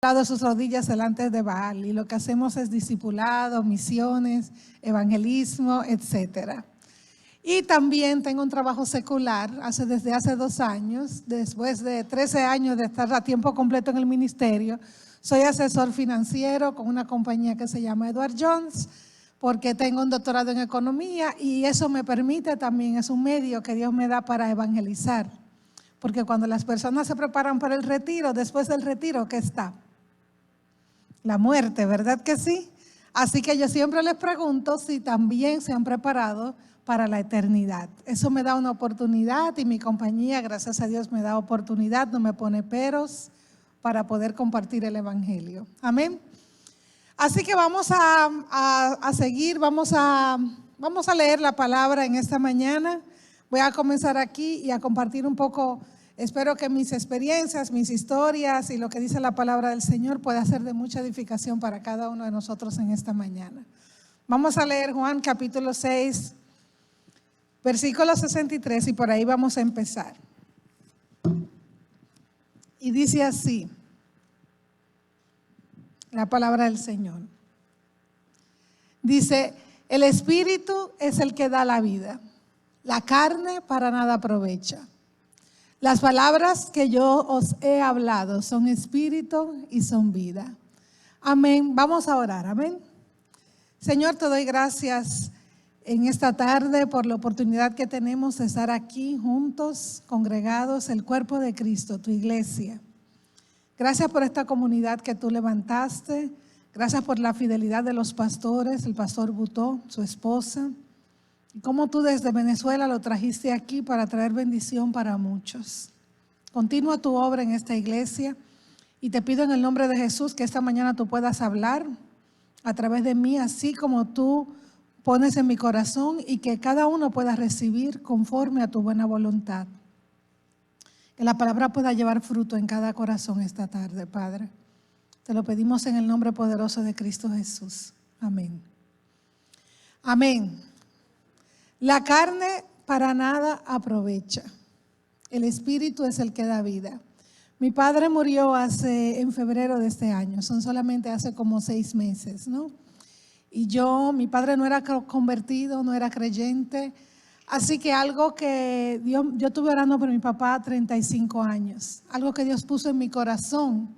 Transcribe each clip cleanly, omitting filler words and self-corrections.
de sus rodillas delante de Baal, y lo que hacemos es discipulado, misiones, evangelismo, etc. Y también tengo un trabajo secular desde hace 2 años, después de 13 años de estar a tiempo completo en el ministerio. Soy asesor financiero con una compañía que se llama Edward Jones, porque tengo un doctorado en economía y eso me permite también, es un medio que Dios me da para evangelizar. Porque cuando las personas se preparan para el retiro, después del retiro, ¿qué está? La muerte, ¿verdad que sí? Así que yo siempre les pregunto si también se han preparado para la eternidad. Eso me da una oportunidad y mi compañía, gracias a Dios, me da oportunidad, no me pone peros para poder compartir el evangelio. Amén. Así que vamos a seguir, vamos a leer la palabra en esta mañana. Voy a comenzar aquí y a compartir un poco. Espero que mis experiencias, mis historias y lo que dice la palabra del Señor pueda ser de mucha edificación para cada uno de nosotros en esta mañana. Vamos a leer Juan capítulo 6, versículo 63 y por ahí vamos a empezar. Y dice así la palabra del Señor. Dice, el Espíritu es el que da la vida, la carne para nada aprovecha. Las palabras que yo os he hablado son espíritu y son vida. Amén. Vamos a orar. Amén. Señor, te doy gracias en esta tarde por la oportunidad que tenemos de estar aquí juntos, congregados, el cuerpo de Cristo, tu iglesia. Gracias por esta comunidad que tú levantaste. Gracias por la fidelidad de los pastores, el pastor Butó, su esposa. Y cómo tú desde Venezuela lo trajiste aquí para traer bendición para muchos. Continúa tu obra en esta iglesia y te pido en el nombre de Jesús que esta mañana tú puedas hablar a través de mí, así como tú pones en mi corazón, y que cada uno pueda recibir conforme a tu buena voluntad. Que la palabra pueda llevar fruto en cada corazón esta tarde, Padre. Te lo pedimos en el nombre poderoso de Cristo Jesús. Amén. Amén. La carne para nada aprovecha. El Espíritu es el que da vida. Mi padre murió en febrero de este año. Son solamente hace como 6 meses, ¿no? Y mi padre no era convertido, no era creyente. Así que algo que yo estuve orando por mi papá 35 años. Algo que Dios puso en mi corazón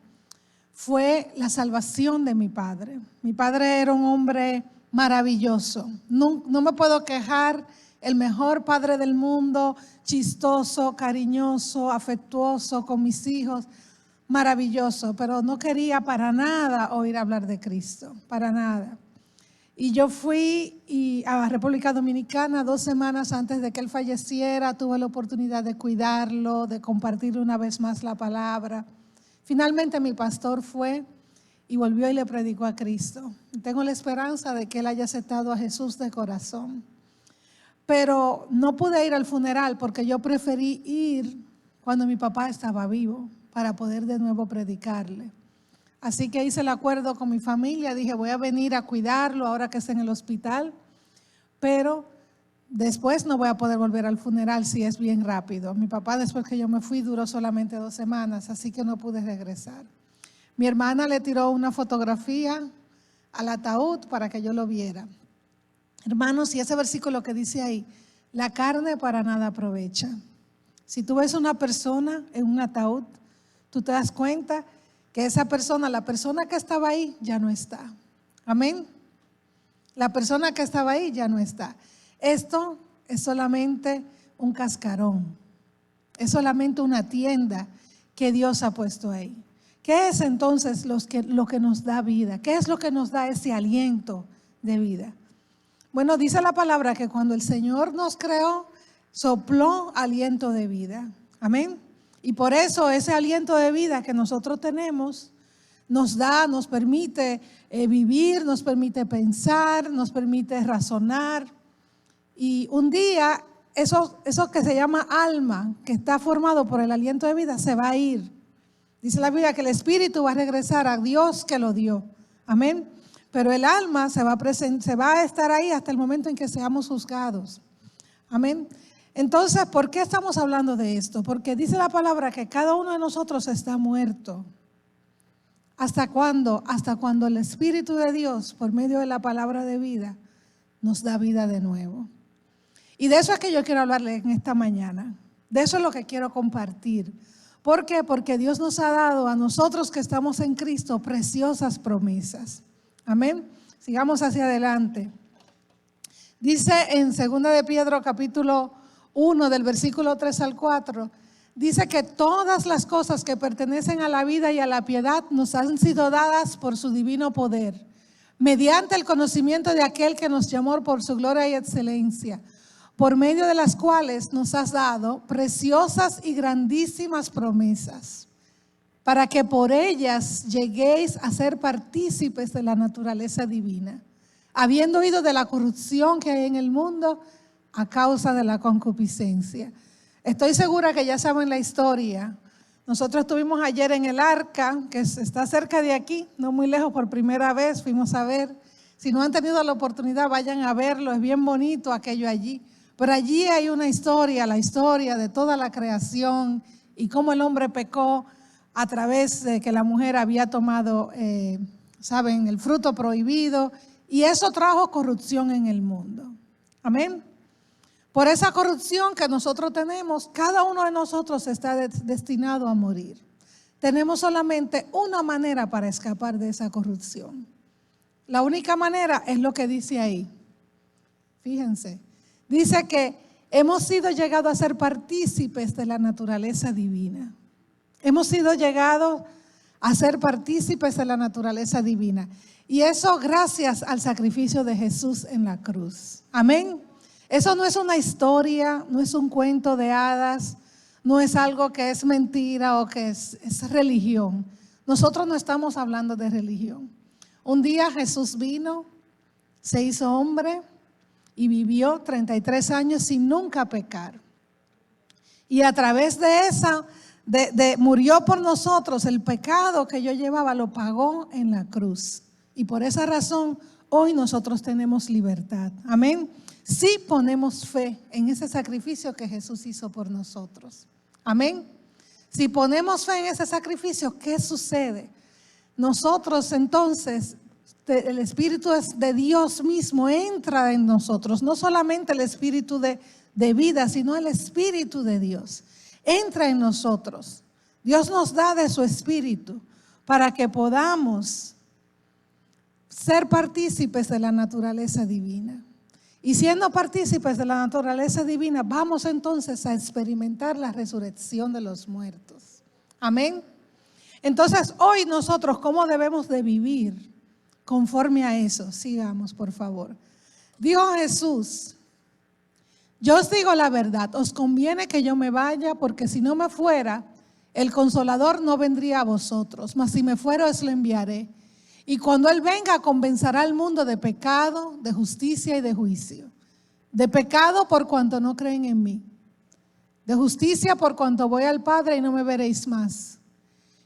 fue la salvación de mi padre. Mi padre era un hombre maravilloso. No me puedo quejar. El mejor padre del mundo, chistoso, cariñoso, afectuoso con mis hijos, maravilloso, pero no quería para nada oír hablar de Cristo, para nada. Y yo fui a República Dominicana 2 semanas antes de que él falleciera. Tuve la oportunidad de cuidarlo, de compartir una vez más la palabra. Finalmente mi pastor fue y volvió y le predicó a Cristo. Tengo la esperanza de que él haya aceptado a Jesús de corazón. Pero no pude ir al funeral porque yo preferí ir cuando mi papá estaba vivo para poder de nuevo predicarle. Así que hice el acuerdo con mi familia, dije voy a venir a cuidarlo ahora que está en el hospital, pero después no voy a poder volver al funeral si es bien rápido. Mi papá, después que yo me fui, duró solamente 2 semanas, así que no pude regresar. Mi hermana le tiró una fotografía al ataúd para que yo lo viera. Hermanos, y ese versículo que dice ahí, la carne para nada aprovecha. Si tú ves una persona en un ataúd, tú te das cuenta que esa persona, la persona que estaba ahí, ya no está. Amén. La persona que estaba ahí ya no está. Esto es solamente un cascarón. Es solamente una tienda que Dios ha puesto ahí. ¿Qué es entonces lo que nos da vida? ¿Qué es lo que nos da ese aliento de vida? Bueno, dice la palabra que cuando el Señor nos creó, sopló aliento de vida. Amén. Y por eso ese aliento de vida que nosotros tenemos nos permite vivir, nos permite pensar, nos permite razonar. Y un día eso que se llama alma, que está formado por el aliento de vida, se va a ir. Dice la Biblia que el espíritu va a regresar a Dios que lo dio. Amén. Pero el alma se va a estar ahí hasta el momento en que seamos juzgados. Amén. Entonces, ¿por qué estamos hablando de esto? Porque dice la palabra que cada uno de nosotros está muerto. ¿Hasta cuándo? Hasta cuando el Espíritu de Dios, por medio de la palabra de vida, nos da vida de nuevo. Y de eso es que yo quiero hablarle en esta mañana. De eso es lo que quiero compartir. ¿Por qué? Porque Dios nos ha dado a nosotros que estamos en Cristo preciosas promesas. Amén. Sigamos hacia adelante. Dice en 2 de Pedro capítulo 1 del versículo 3 al 4, dice que todas las cosas que pertenecen a la vida y a la piedad nos han sido dadas por su divino poder, mediante el conocimiento de aquel que nos llamó por su gloria y excelencia, por medio de las cuales nos has dado preciosas y grandísimas promesas, para que por ellas lleguéis a ser partícipes de la naturaleza divina, habiendo oído de la corrupción que hay en el mundo a causa de la concupiscencia. Estoy segura que ya saben la historia. Nosotros estuvimos ayer en el Arca, que está cerca de aquí, no muy lejos, por primera vez fuimos a ver. Si no han tenido la oportunidad, vayan a verlo, es bien bonito aquello allí. Pero allí hay una historia, la historia de toda la creación y cómo el hombre pecó a través de que la mujer había tomado, saben, el fruto prohibido, y eso trajo corrupción en el mundo. Amén. Por esa corrupción que nosotros tenemos, cada uno de nosotros está destinado a morir. Tenemos solamente una manera para escapar de esa corrupción. La única manera es lo que dice ahí. Fíjense, dice que hemos sido llegados a ser partícipes de la naturaleza divina. Hemos sido llegados a ser partícipes de la naturaleza divina. Y eso gracias al sacrificio de Jesús en la cruz. Amén. Eso no es una historia, no es un cuento de hadas, no es algo que es mentira o que es religión. Nosotros no estamos hablando de religión. Un día Jesús vino, se hizo hombre y vivió 33 años sin nunca pecar. Y a través de esa, murió por nosotros, el pecado que yo llevaba lo pagó en la cruz. Y por esa razón hoy nosotros tenemos libertad. Amén. Si ponemos fe en ese sacrificio que Jesús hizo por nosotros. Amén. Si ponemos fe en ese sacrificio, ¿qué sucede? Nosotros entonces, el Espíritu de Dios mismo entra en nosotros. No solamente el Espíritu de vida, sino el Espíritu de Dios. Entra en nosotros. Dios nos da de su Espíritu para que podamos ser partícipes de la naturaleza divina. Y siendo partícipes de la naturaleza divina, vamos entonces a experimentar la resurrección de los muertos. Amén. Entonces, hoy nosotros, ¿cómo debemos de vivir conforme a eso? Sigamos, por favor. Dijo Jesús: yo os digo la verdad, os conviene que yo me vaya, porque si no me fuera, el Consolador no vendría a vosotros, mas si me fuera, os lo enviaré. Y cuando Él venga, convencerá al mundo de pecado, de justicia y de juicio. De pecado por cuanto no creen en mí. De justicia por cuanto voy al Padre y no me veréis más.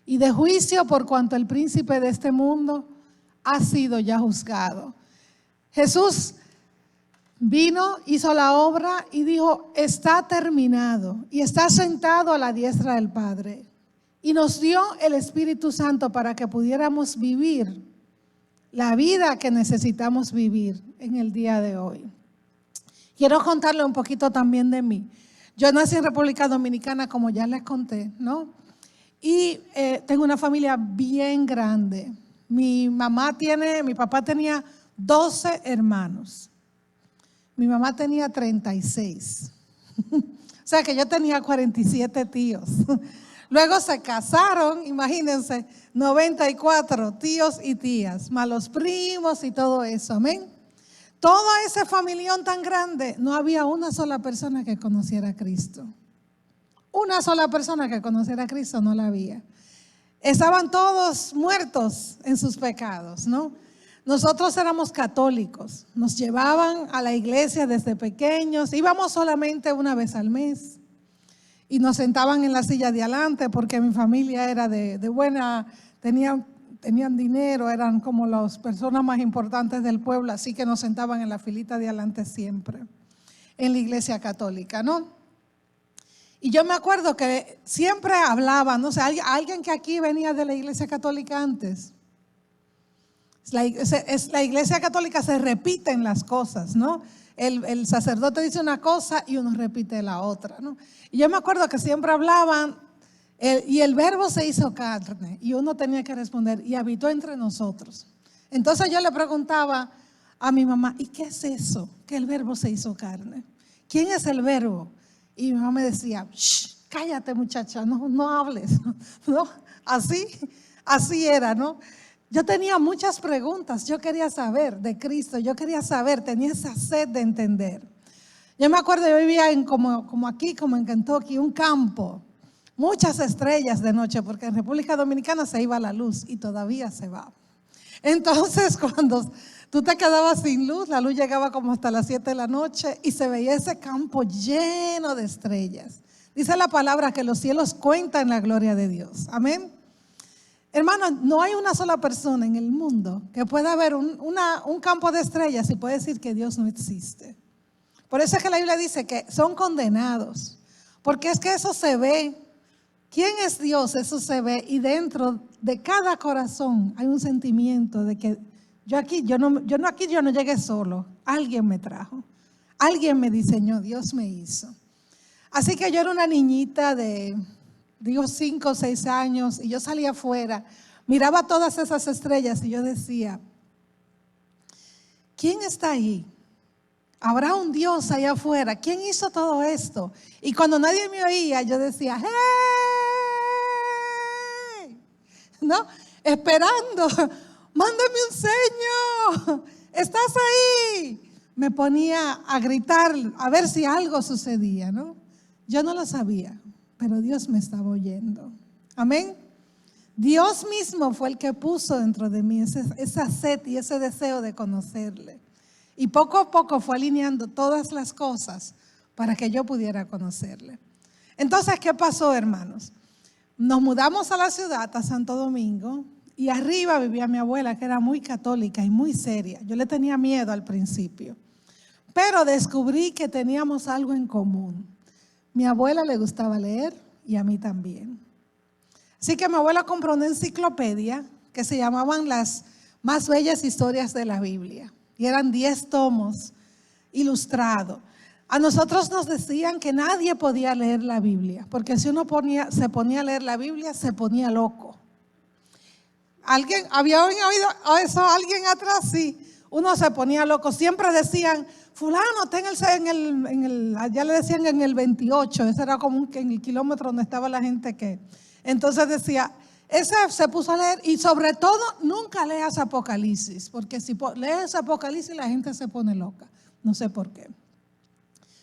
Y de juicio por cuanto el príncipe de este mundo ha sido ya juzgado. Jesús vino, hizo la obra y dijo: está terminado. Y está sentado a la diestra del Padre. Y nos dio el Espíritu Santo para que pudiéramos vivir la vida que necesitamos vivir en el día de hoy. Quiero contarle un poquito también de mí. Yo nací en República Dominicana, como ya les conté, ¿no? Y tengo una familia bien grande. Mi papá tenía 12 hermanos. Mi mamá tenía 36. O sea que yo tenía 47 tíos. Luego se casaron, imagínense, 94 tíos y tías, más los primos y todo eso, amén. Todo ese familión tan grande, no había una sola persona que conociera a Cristo. Una sola persona que conociera a Cristo no la había. Estaban todos muertos en sus pecados, ¿no? Nosotros éramos católicos, nos llevaban a la iglesia desde pequeños, íbamos solamente una vez al mes. Y nos sentaban en la silla de adelante porque mi familia era de buena, tenían dinero, eran como las personas más importantes del pueblo, así que nos sentaban en la filita de adelante siempre, en la iglesia católica, ¿no? Y yo me acuerdo que siempre hablaban, no sé, alguien que aquí venía de la iglesia católica antes. La iglesia católica se repiten las cosas, ¿no? El sacerdote dice una cosa y uno repite la otra, ¿no? Y yo me acuerdo que siempre hablaban y el verbo se hizo carne y uno tenía que responder y habitó entre nosotros. Entonces yo le preguntaba a mi mamá, ¿y qué es eso? Que el verbo se hizo carne. ¿Quién es el verbo? Y mi mamá me decía, cállate muchacha, no hables. ¿No? Así era, ¿no? Yo tenía muchas preguntas, yo quería saber de Cristo, yo quería saber, tenía esa sed de entender. Yo me acuerdo, yo vivía como aquí, como en Kentucky, un campo, muchas estrellas de noche, porque en República Dominicana se iba la luz y todavía se va. Entonces, cuando tú te quedabas sin luz, la luz llegaba como hasta las 7 de la noche y se veía ese campo lleno de estrellas. Dice la palabra que los cielos cuentan la gloria de Dios. Amén. Hermano, no hay una sola persona en el mundo que pueda ver un campo de estrellas y pueda decir que Dios no existe. Por eso es que la Biblia dice que son condenados, porque es que eso se ve. ¿Quién es Dios? Eso se ve, y dentro de cada corazón hay un sentimiento de que yo no llegué solo, alguien me trajo, alguien me diseñó, Dios me hizo. Así que yo era una niñita de 5 o 6 años y yo salía afuera, miraba todas esas estrellas y yo decía, ¿quién está ahí? ¿Habrá un Dios allá afuera? ¿Quién hizo todo esto? Y cuando nadie me oía, yo decía, ¡hey! ¿No? Esperando, mándame un señor, ¿estás ahí? Me ponía a gritar a ver si algo sucedía, ¿no? Yo no lo sabía, pero Dios me estaba oyendo. Amén. Dios mismo fue el que puso dentro de mí esa sed y ese deseo de conocerle. Y poco a poco fue alineando todas las cosas para que yo pudiera conocerle. Entonces, ¿qué pasó, hermanos? Nos mudamos a la ciudad, a Santo Domingo, y arriba vivía mi abuela, que era muy católica y muy seria. Yo le tenía miedo al principio, pero descubrí que teníamos algo en común. Mi abuela le gustaba leer y a mí también. Así que mi abuela compró una enciclopedia que se llamaban Las Más Bellas Historias de la Biblia. Y eran 10 tomos ilustrados. A nosotros nos decían que nadie podía leer la Biblia, porque si uno se ponía a leer la Biblia, se ponía loco. ¿Alguien había oído eso? ¿Alguien atrás? Sí. Uno se ponía loco. Siempre decían, fulano, está ya le decían en el 28. Ese era como en el kilómetro donde estaba la gente que. Entonces decía, ese se puso a leer, y sobre todo nunca leas Apocalipsis, porque si lees Apocalipsis la gente se pone loca, no sé por qué.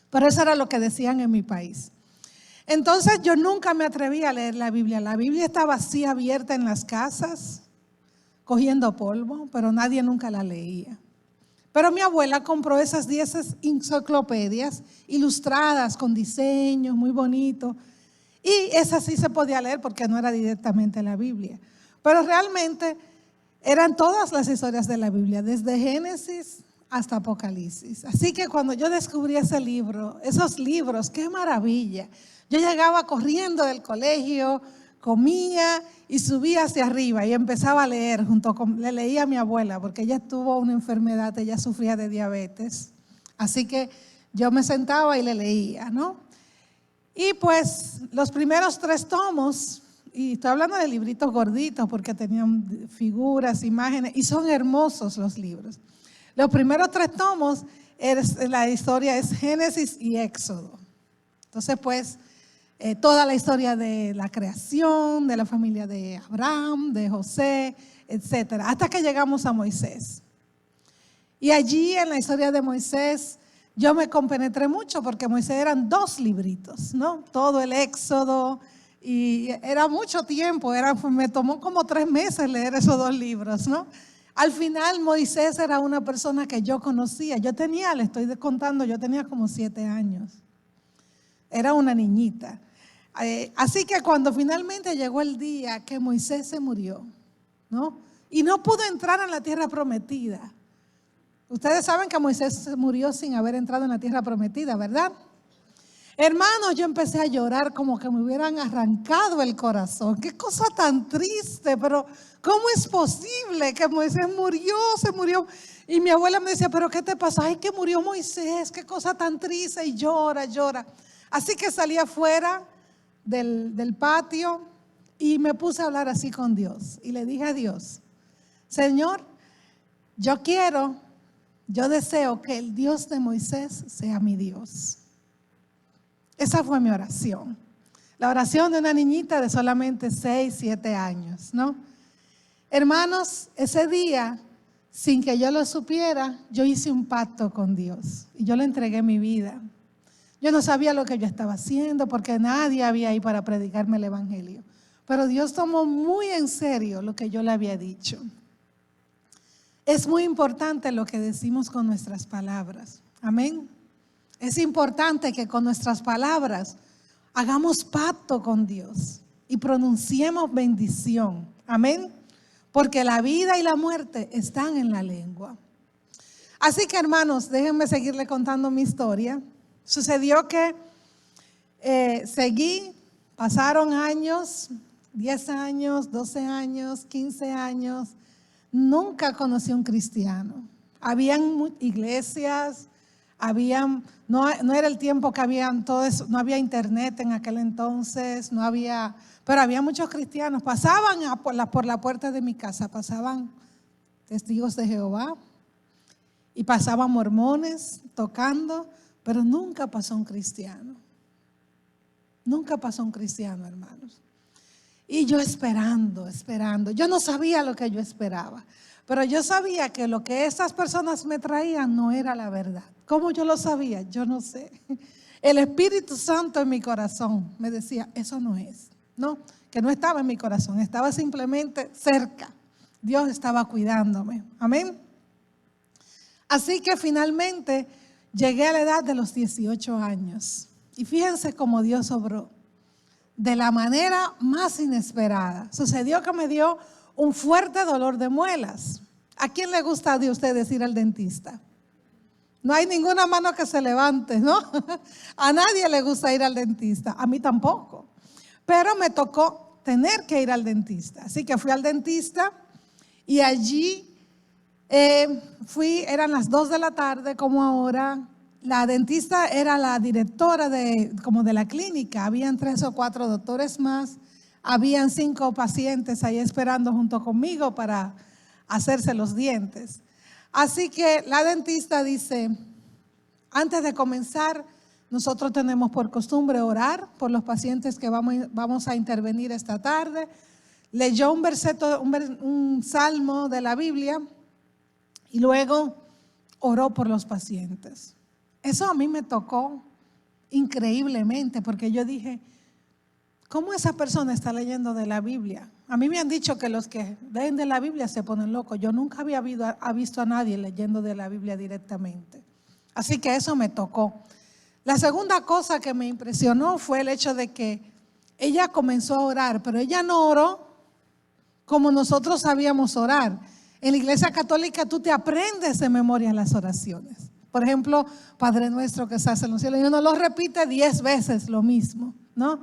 Pero eso era lo que decían en mi país. Entonces yo nunca me atreví a leer la Biblia. La Biblia estaba así abierta en las casas, cogiendo polvo, pero nadie nunca la leía. Pero mi abuela compró esas 10 enciclopedias ilustradas con diseños muy bonitos. Y esa sí se podía leer porque no era directamente la Biblia. Pero realmente eran todas las historias de la Biblia, desde Génesis hasta Apocalipsis. Así que cuando yo descubrí esos libros, qué maravilla. Yo llegaba corriendo del colegio, comía y subía hacia arriba y empezaba a leer le leía a mi abuela porque ella tuvo una enfermedad, ella sufría de diabetes. Así que yo me sentaba y le leía, ¿no? Y pues los primeros 3 tomos, y estoy hablando de libritos gorditos porque tenían figuras, imágenes, y son hermosos los libros. Los primeros 3 tomos, la historia es Génesis y Éxodo. Entonces pues toda la historia de la creación, de la familia de Abraham, de José, etcétera, hasta que llegamos a Moisés. Y allí en la historia de Moisés, yo me compenetré mucho porque Moisés eran 2 libritos, ¿no? Todo el Éxodo, y era mucho tiempo, me tomó como 3 meses leer esos 2 libros, ¿no? Al final Moisés era una persona que yo conocía. Le estoy contando, yo tenía como 7 años. Era una niñita. Así que cuando finalmente llegó el día que Moisés se murió, ¿no? Y no pudo entrar en la tierra prometida. Ustedes saben que Moisés murió sin haber entrado en la tierra prometida, ¿verdad? Hermanos, yo empecé a llorar como que me hubieran arrancado el corazón. Qué cosa tan triste, pero ¿cómo es posible que Moisés se murió? Y mi abuela me decía, ¿pero qué te pasa? Ay, que murió Moisés, qué cosa tan triste, y llora, llora. Así que salí afuera del patio y me puse a hablar así con Dios. Y le dije a Dios, Señor, yo deseo que el Dios de Moisés sea mi Dios. Esa fue mi oración. La oración de una niñita de solamente 6, 7 años, ¿no? Hermanos, ese día, sin que yo lo supiera, yo hice un pacto con Dios y yo le entregué mi vida. Yo no sabía lo que yo estaba haciendo porque nadie había ahí para predicarme el evangelio. Pero Dios tomó muy en serio lo que yo le había dicho. Es muy importante lo que decimos con nuestras palabras. Amén. Es importante que con nuestras palabras hagamos pacto con Dios y pronunciemos bendición. Amén. Porque la vida y la muerte están en la lengua. Así que, hermanos, déjenme seguirle contando mi historia. Sucedió que pasaron años, 10 años, 12 años, 15 años. Nunca conocí a un cristiano. Habían iglesias, no era el tiempo que habían todo eso, no había internet en aquel entonces, pero había muchos cristianos. Pasaban por la puerta de mi casa, pasaban testigos de Jehová y pasaban mormones tocando, pero nunca pasó un cristiano. Nunca pasó un cristiano, hermanos. Y yo esperando. Yo no sabía lo que yo esperaba, pero yo sabía que lo que esas personas me traían no era la verdad. ¿Cómo yo lo sabía? Yo no sé. El Espíritu Santo en mi corazón me decía, eso no es. No, que no estaba en mi corazón, estaba simplemente cerca. Dios estaba cuidándome. Amén. Así que finalmente llegué a la edad de los 18 años. Y fíjense cómo Dios obró. De la manera más inesperada. Sucedió que me dio un fuerte dolor de muelas. ¿A quién le gusta de ustedes ir al dentista? No hay ninguna mano que se levante, ¿no? A nadie le gusta ir al dentista, a mí tampoco. Pero me tocó tener que ir al dentista. Así que fui al dentista y allí eran las 2 de la tarde como ahora. La dentista era la directora como de la clínica. Habían 3 o 4 doctores más. Habían 5 pacientes ahí esperando junto conmigo para hacerse los dientes. Así que la dentista dice, antes de comenzar, nosotros tenemos por costumbre orar por los pacientes que vamos a intervenir esta tarde. Leyó un salmo de la Biblia y luego oró por los pacientes. Eso a mí me tocó increíblemente porque yo dije, ¿cómo esa persona está leyendo de la Biblia? A mí me han dicho que los que leen de la Biblia se ponen locos. Yo nunca había visto a nadie leyendo de la Biblia directamente. Así que eso me tocó. La segunda cosa que me impresionó fue el hecho de que ella comenzó a orar, pero ella no oró como nosotros sabíamos orar. En la Iglesia Católica tú te aprendes de memoria las oraciones. Por ejemplo, Padre nuestro que estás en los cielos, y uno lo repite 10 veces lo mismo, ¿no?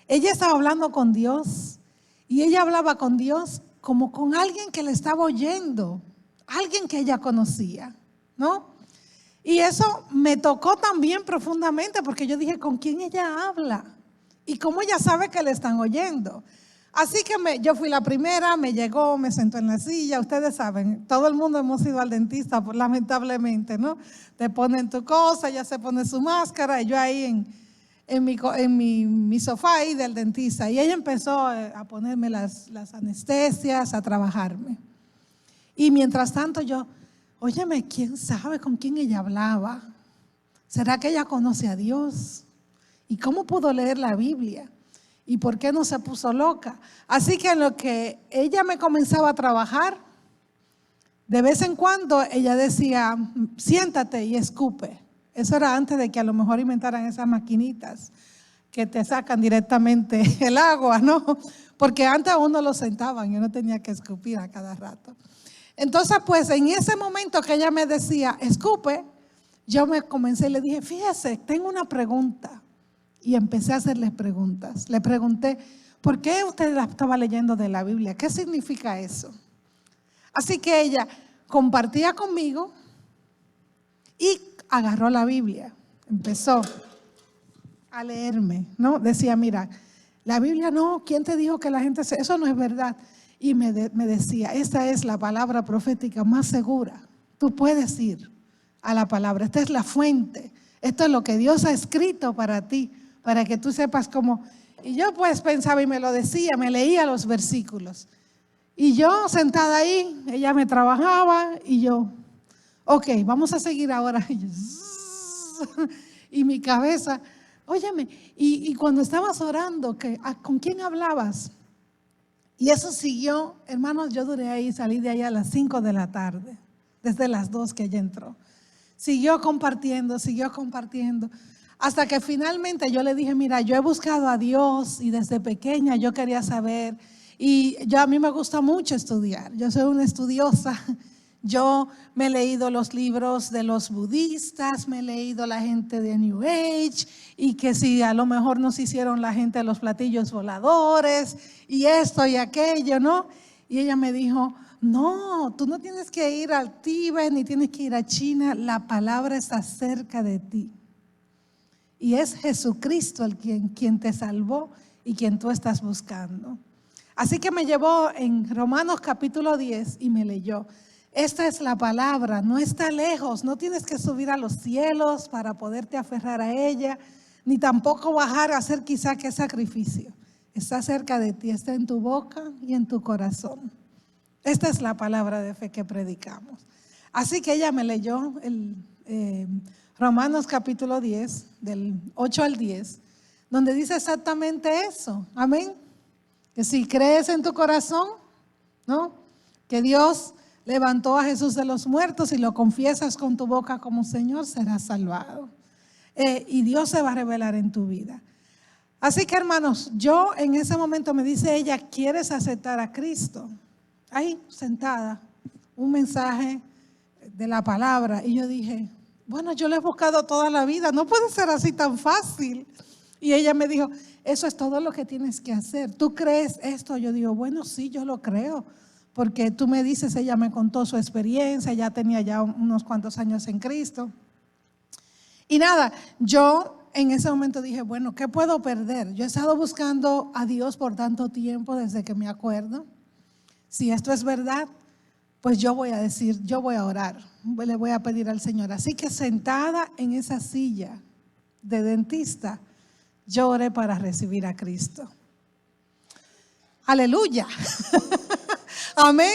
Ella estaba hablando con Dios y ella hablaba con Dios como con alguien que le estaba oyendo, alguien que ella conocía, ¿no? Y eso me tocó también profundamente porque yo dije, ¿con quién ella habla? Y cómo ella sabe que le están oyendo. Así que yo fui la primera, me llegó, me sentó en la silla. Ustedes saben, todo el mundo hemos ido al dentista, lamentablemente, ¿no? Te ponen tu cosa, ya se pone su máscara y yo ahí en mi sofá ahí del dentista. Y ella empezó a ponerme las anestesias, a trabajarme. Y mientras tanto yo, óyeme, ¿quién sabe con quién ella hablaba? ¿Será que ella conoce a Dios? ¿Y cómo pudo leer la Biblia? ¿Y por qué no se puso loca? Así que en lo que ella me comenzaba a trabajar, de vez en cuando ella decía, siéntate y escupe. Eso era antes de que a lo mejor inventaran esas maquinitas que te sacan directamente el agua, ¿no? Porque antes a uno lo sentaban y uno tenía que escupir a cada rato. Entonces, pues en ese momento que ella me decía, escupe, yo me comencé y le dije, fíjese, tengo una pregunta. y empecé a hacerles preguntas. Le pregunté, ¿por qué usted estaba leyendo de la Biblia? ¿Qué significa eso? Así que ella compartía conmigo y agarró la Biblia. Empezó a leerme, ¿no? Decía, mira, la Biblia no, ¿quién te dijo que la gente eso no es verdad? Y me decía, esta es la palabra profética más segura. Tú puedes ir a la palabra, esta es la fuente, esto es lo que Dios ha escrito para ti, para que tú sepas cómo. Y yo pues pensaba y me lo decía, me leía los versículos. Y yo sentada ahí, ella me trabajaba y yo, ok, vamos a seguir ahora. Y mi cabeza, óyeme, y cuando estabas orando, ¿con quién hablabas? Y eso siguió, hermanos, yo duré ahí, salí de ahí a las 5 de la tarde, desde las 2 que ella entró. Siguió compartiendo, hasta que finalmente yo le dije, mira, yo he buscado a Dios y desde pequeña yo quería saber, y a mí me gusta mucho estudiar, yo soy una estudiosa. Yo me he leído los libros de los budistas, me he leído la gente de New Age, y que si a lo mejor nos hicieron la gente de los platillos voladores, y esto y aquello, ¿no? Y ella me dijo, no, tú no tienes que ir al Tíbet, ni tienes que ir a China, la palabra está cerca de ti. Y es Jesucristo quien te salvó y quien tú estás buscando. Así que me llevó en Romanos capítulo 10 y me leyó. Esta es la palabra, no está lejos, no tienes que subir a los cielos para poderte aferrar a ella, ni tampoco bajar a hacer quizá qué sacrificio. Está cerca de ti, está en tu boca y en tu corazón. Esta es la palabra de fe que predicamos. Así que ella me leyó Romanos capítulo 10, del 8 al 10, donde dice exactamente eso. Amén. Que si crees en tu corazón, ¿no? Que Dios levantó a Jesús de los muertos y lo confiesas con tu boca como Señor, serás salvado. Y Dios se va a revelar en tu vida. Así que hermanos, yo en ese momento me dice ella, ¿quieres aceptar a Cristo? Ahí sentada, un mensaje de la palabra. Y yo dije, bueno, yo lo he buscado toda la vida, no puede ser así tan fácil. Y ella me dijo, eso es todo lo que tienes que hacer. ¿Tú crees esto? Yo digo, bueno, sí, yo lo creo. Porque tú me dices, ella me contó su experiencia, ya tenía ya unos cuantos años en Cristo. Y nada, yo en ese momento dije, bueno, ¿qué puedo perder? Yo he estado buscando a Dios por tanto tiempo, desde que me acuerdo. Si esto es verdad, pues yo voy a decir, yo voy a orar, le voy a pedir al Señor. Así que sentada en esa silla de dentista, yo oré para recibir a Cristo. Aleluya. Amén.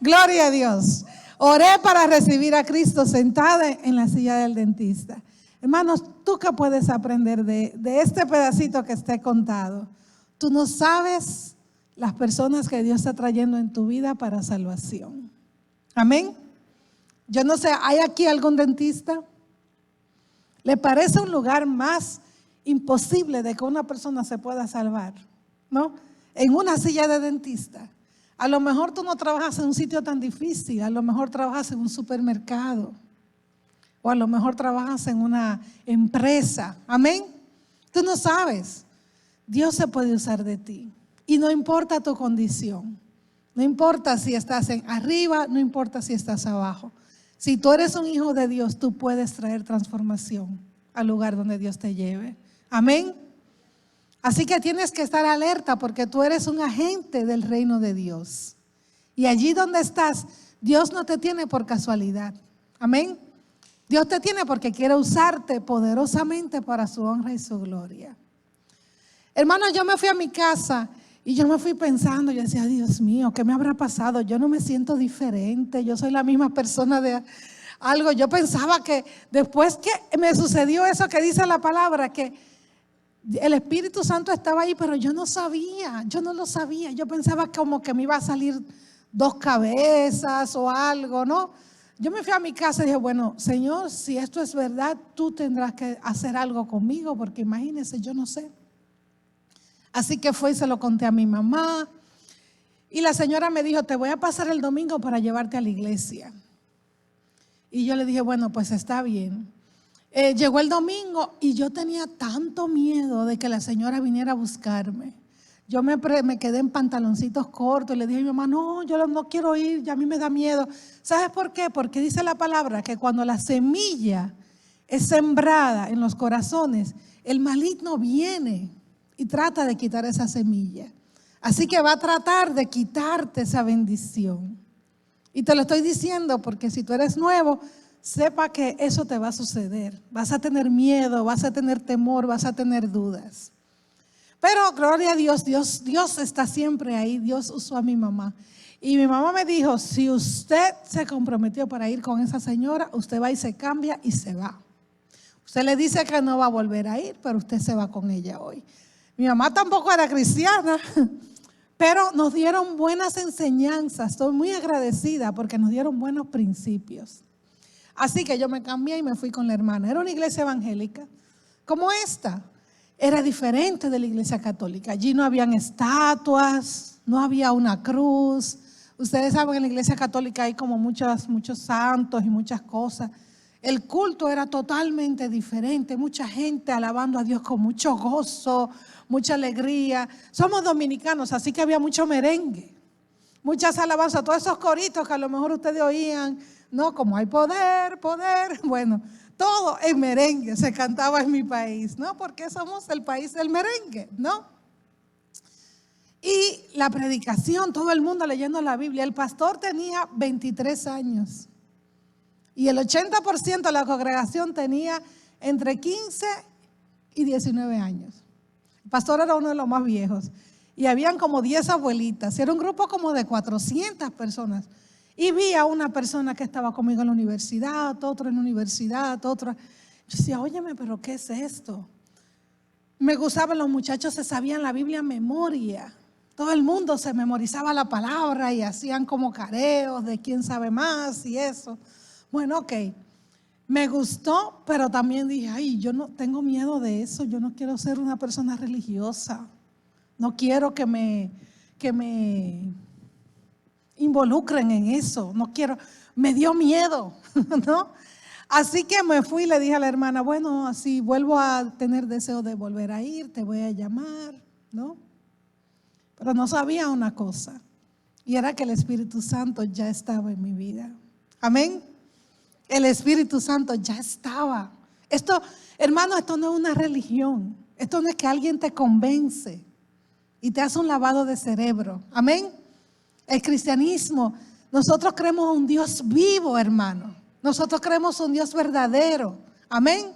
Gloria a Dios. Oré para recibir a Cristo sentada en la silla del dentista. Hermanos, ¿tú qué puedes aprender de este pedacito que esté contado? Tú no sabes las personas que Dios está trayendo en tu vida para salvación. Amén. Yo no sé, ¿hay aquí algún dentista? ¿Le parece un lugar más imposible de que una persona se pueda salvar? ¿No? En una silla de dentista. A lo mejor tú no trabajas en un sitio tan difícil, a lo mejor trabajas en un supermercado, o a lo mejor trabajas en una empresa. Amén. Tú no sabes. Dios se puede usar de ti. Y no importa tu condición. No importa si estás arriba, no importa si estás abajo. Si tú eres un hijo de Dios, tú puedes traer transformación al lugar donde Dios te lleve. Amén. Así que tienes que estar alerta porque tú eres un agente del reino de Dios. Y allí donde estás, Dios no te tiene por casualidad. Amén. Dios te tiene porque quiere usarte poderosamente para su honra y su gloria. Hermano, yo me fui a mi casa y yo me fui pensando, yo decía, Dios mío, ¿qué me habrá pasado? Yo no me siento diferente, yo soy la misma persona de algo. Yo pensaba que después que me sucedió eso que dice la palabra, que el Espíritu Santo estaba ahí, pero yo no sabía, yo no lo sabía. Yo pensaba como que me iba a salir 2 cabezas o algo, ¿no? Yo me fui a mi casa y dije, bueno, Señor, si esto es verdad, tú tendrás que hacer algo conmigo, porque imagínense, yo no sé. Así que fui y se lo conté a mi mamá. Y la señora me dijo, te voy a pasar el domingo para llevarte a la iglesia. Y yo le dije, bueno, pues está bien. Llegó el domingo y yo tenía tanto miedo de que la señora viniera a buscarme. Yo me quedé en pantaloncitos cortos y le dije a mi mamá, no, yo no quiero ir, ya a mí me da miedo. ¿Sabes por qué? Porque dice la palabra que cuando la semilla es sembrada en los corazones, el maligno viene y trata de quitar esa semilla. Así que va a tratar de quitarte esa bendición. Y te lo estoy diciendo porque si tú eres nuevo, sepa que eso te va a suceder. Vas a tener miedo, vas a tener temor, vas a tener dudas. Pero gloria a Dios, Dios está siempre ahí. Dios usó a mi mamá. Y mi mamá me dijo, si usted se comprometió para ir con esa señora, usted va y se cambia y se va. Usted le dice que no va a volver a ir, pero usted se va con ella hoy. Mi mamá tampoco era cristiana, pero nos dieron buenas enseñanzas. Estoy muy agradecida porque nos dieron buenos principios. Así que yo me cambié y me fui con la hermana. Era una iglesia evangélica como esta. Era diferente de la iglesia católica. Allí no habían estatuas, no había una cruz. Ustedes saben que en la iglesia católica hay como muchos santos y muchas cosas. El culto era totalmente diferente. Mucha gente alabando a Dios con mucho gozo, mucha alegría. Somos dominicanos, así que había mucho merengue, muchas alabanzas, todos esos coritos que a lo mejor ustedes oían, ¿no? Como hay poder, poder. Bueno, todo en merengue se cantaba en mi país, ¿no? Porque somos el país del merengue, ¿no? Y la predicación, todo el mundo leyendo la Biblia. El pastor tenía 23 años y el 80% de la congregación tenía entre 15 y 19 años. El pastor era uno de los más viejos y habían como 10 abuelitas. Era un grupo como de 400 personas. Y vi a una persona que estaba conmigo en la universidad, otro en la universidad, otro. Yo decía, óyeme, pero ¿qué es esto? Me gustaban, los muchachos se sabían la Biblia a memoria. Todo el mundo se memorizaba la palabra y hacían como careos de quién sabe más y eso. Bueno, ok. Me gustó, pero también dije, ay, yo no tengo miedo de eso. Yo no quiero ser una persona religiosa. No quiero que me involucren en eso, no quiero, me dio miedo, ¿no? Así que me fui y le dije a la hermana, bueno, así vuelvo a tener deseo de volver a ir, te voy a llamar, ¿no? Pero no sabía una cosa, y era que el Espíritu Santo ya estaba en mi vida. Amén. El Espíritu Santo ya estaba. Esto, hermano, esto no es una religión, esto no es que alguien te convence y te hace un lavado de cerebro. Amén. El cristianismo, nosotros creemos un Dios vivo, hermano. Nosotros creemos un Dios verdadero. Amén.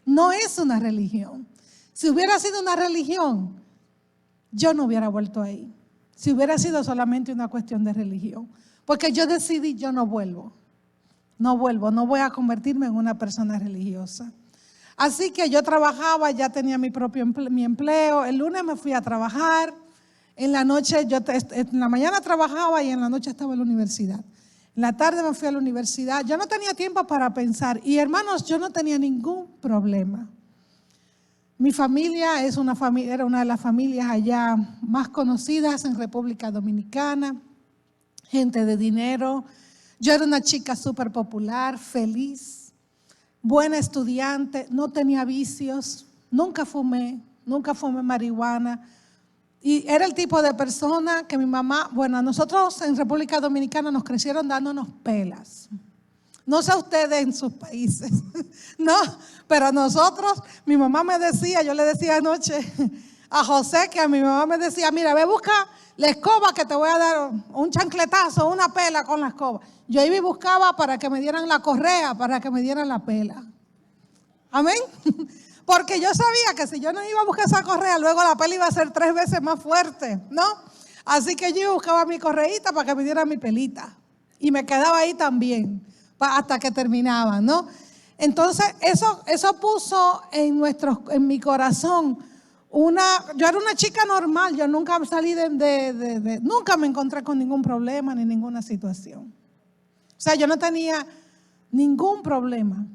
No es una religión. Si hubiera sido una religión, yo no hubiera vuelto ahí. Si hubiera sido solamente una cuestión de religión. Porque yo decidí, yo no vuelvo. No vuelvo, no voy a convertirme en una persona religiosa. Así que yo trabajaba, ya tenía mi propio empleo. El lunes me fui a trabajar. En la noche, en la mañana trabajaba y en la noche estaba en la universidad. En la tarde me fui a la universidad. Yo no tenía tiempo para pensar. Y hermanos, yo no tenía ningún problema. Mi familia era una de las familias allá más conocidas en República Dominicana. Gente de dinero. Yo era una chica súper popular, feliz, buena estudiante, no tenía vicios, nunca fumé marihuana. Y era el tipo de persona que mi mamá, bueno, a nosotros en República Dominicana nos crecieron dándonos pelas. No sé ustedes en sus países, no, pero nosotros, mi mamá me decía, yo le decía anoche a José que a mi mamá me decía, mira, ve busca la escoba que te voy a dar un chancletazo, una pela con la escoba. Yo iba y buscaba para que me dieran la correa, para que me dieran la pela. Amén. Porque yo sabía que si yo no iba a buscar esa correa, luego la pela iba a ser 3 veces más fuerte, ¿no? Así que yo buscaba mi correíta para que me diera mi pelita. Y me quedaba ahí también, hasta que terminaba, ¿no? Entonces, eso puso en mi corazón yo era una chica normal, yo nunca salí nunca me encontré con ningún problema ni ninguna situación. O sea, yo no tenía ningún problema,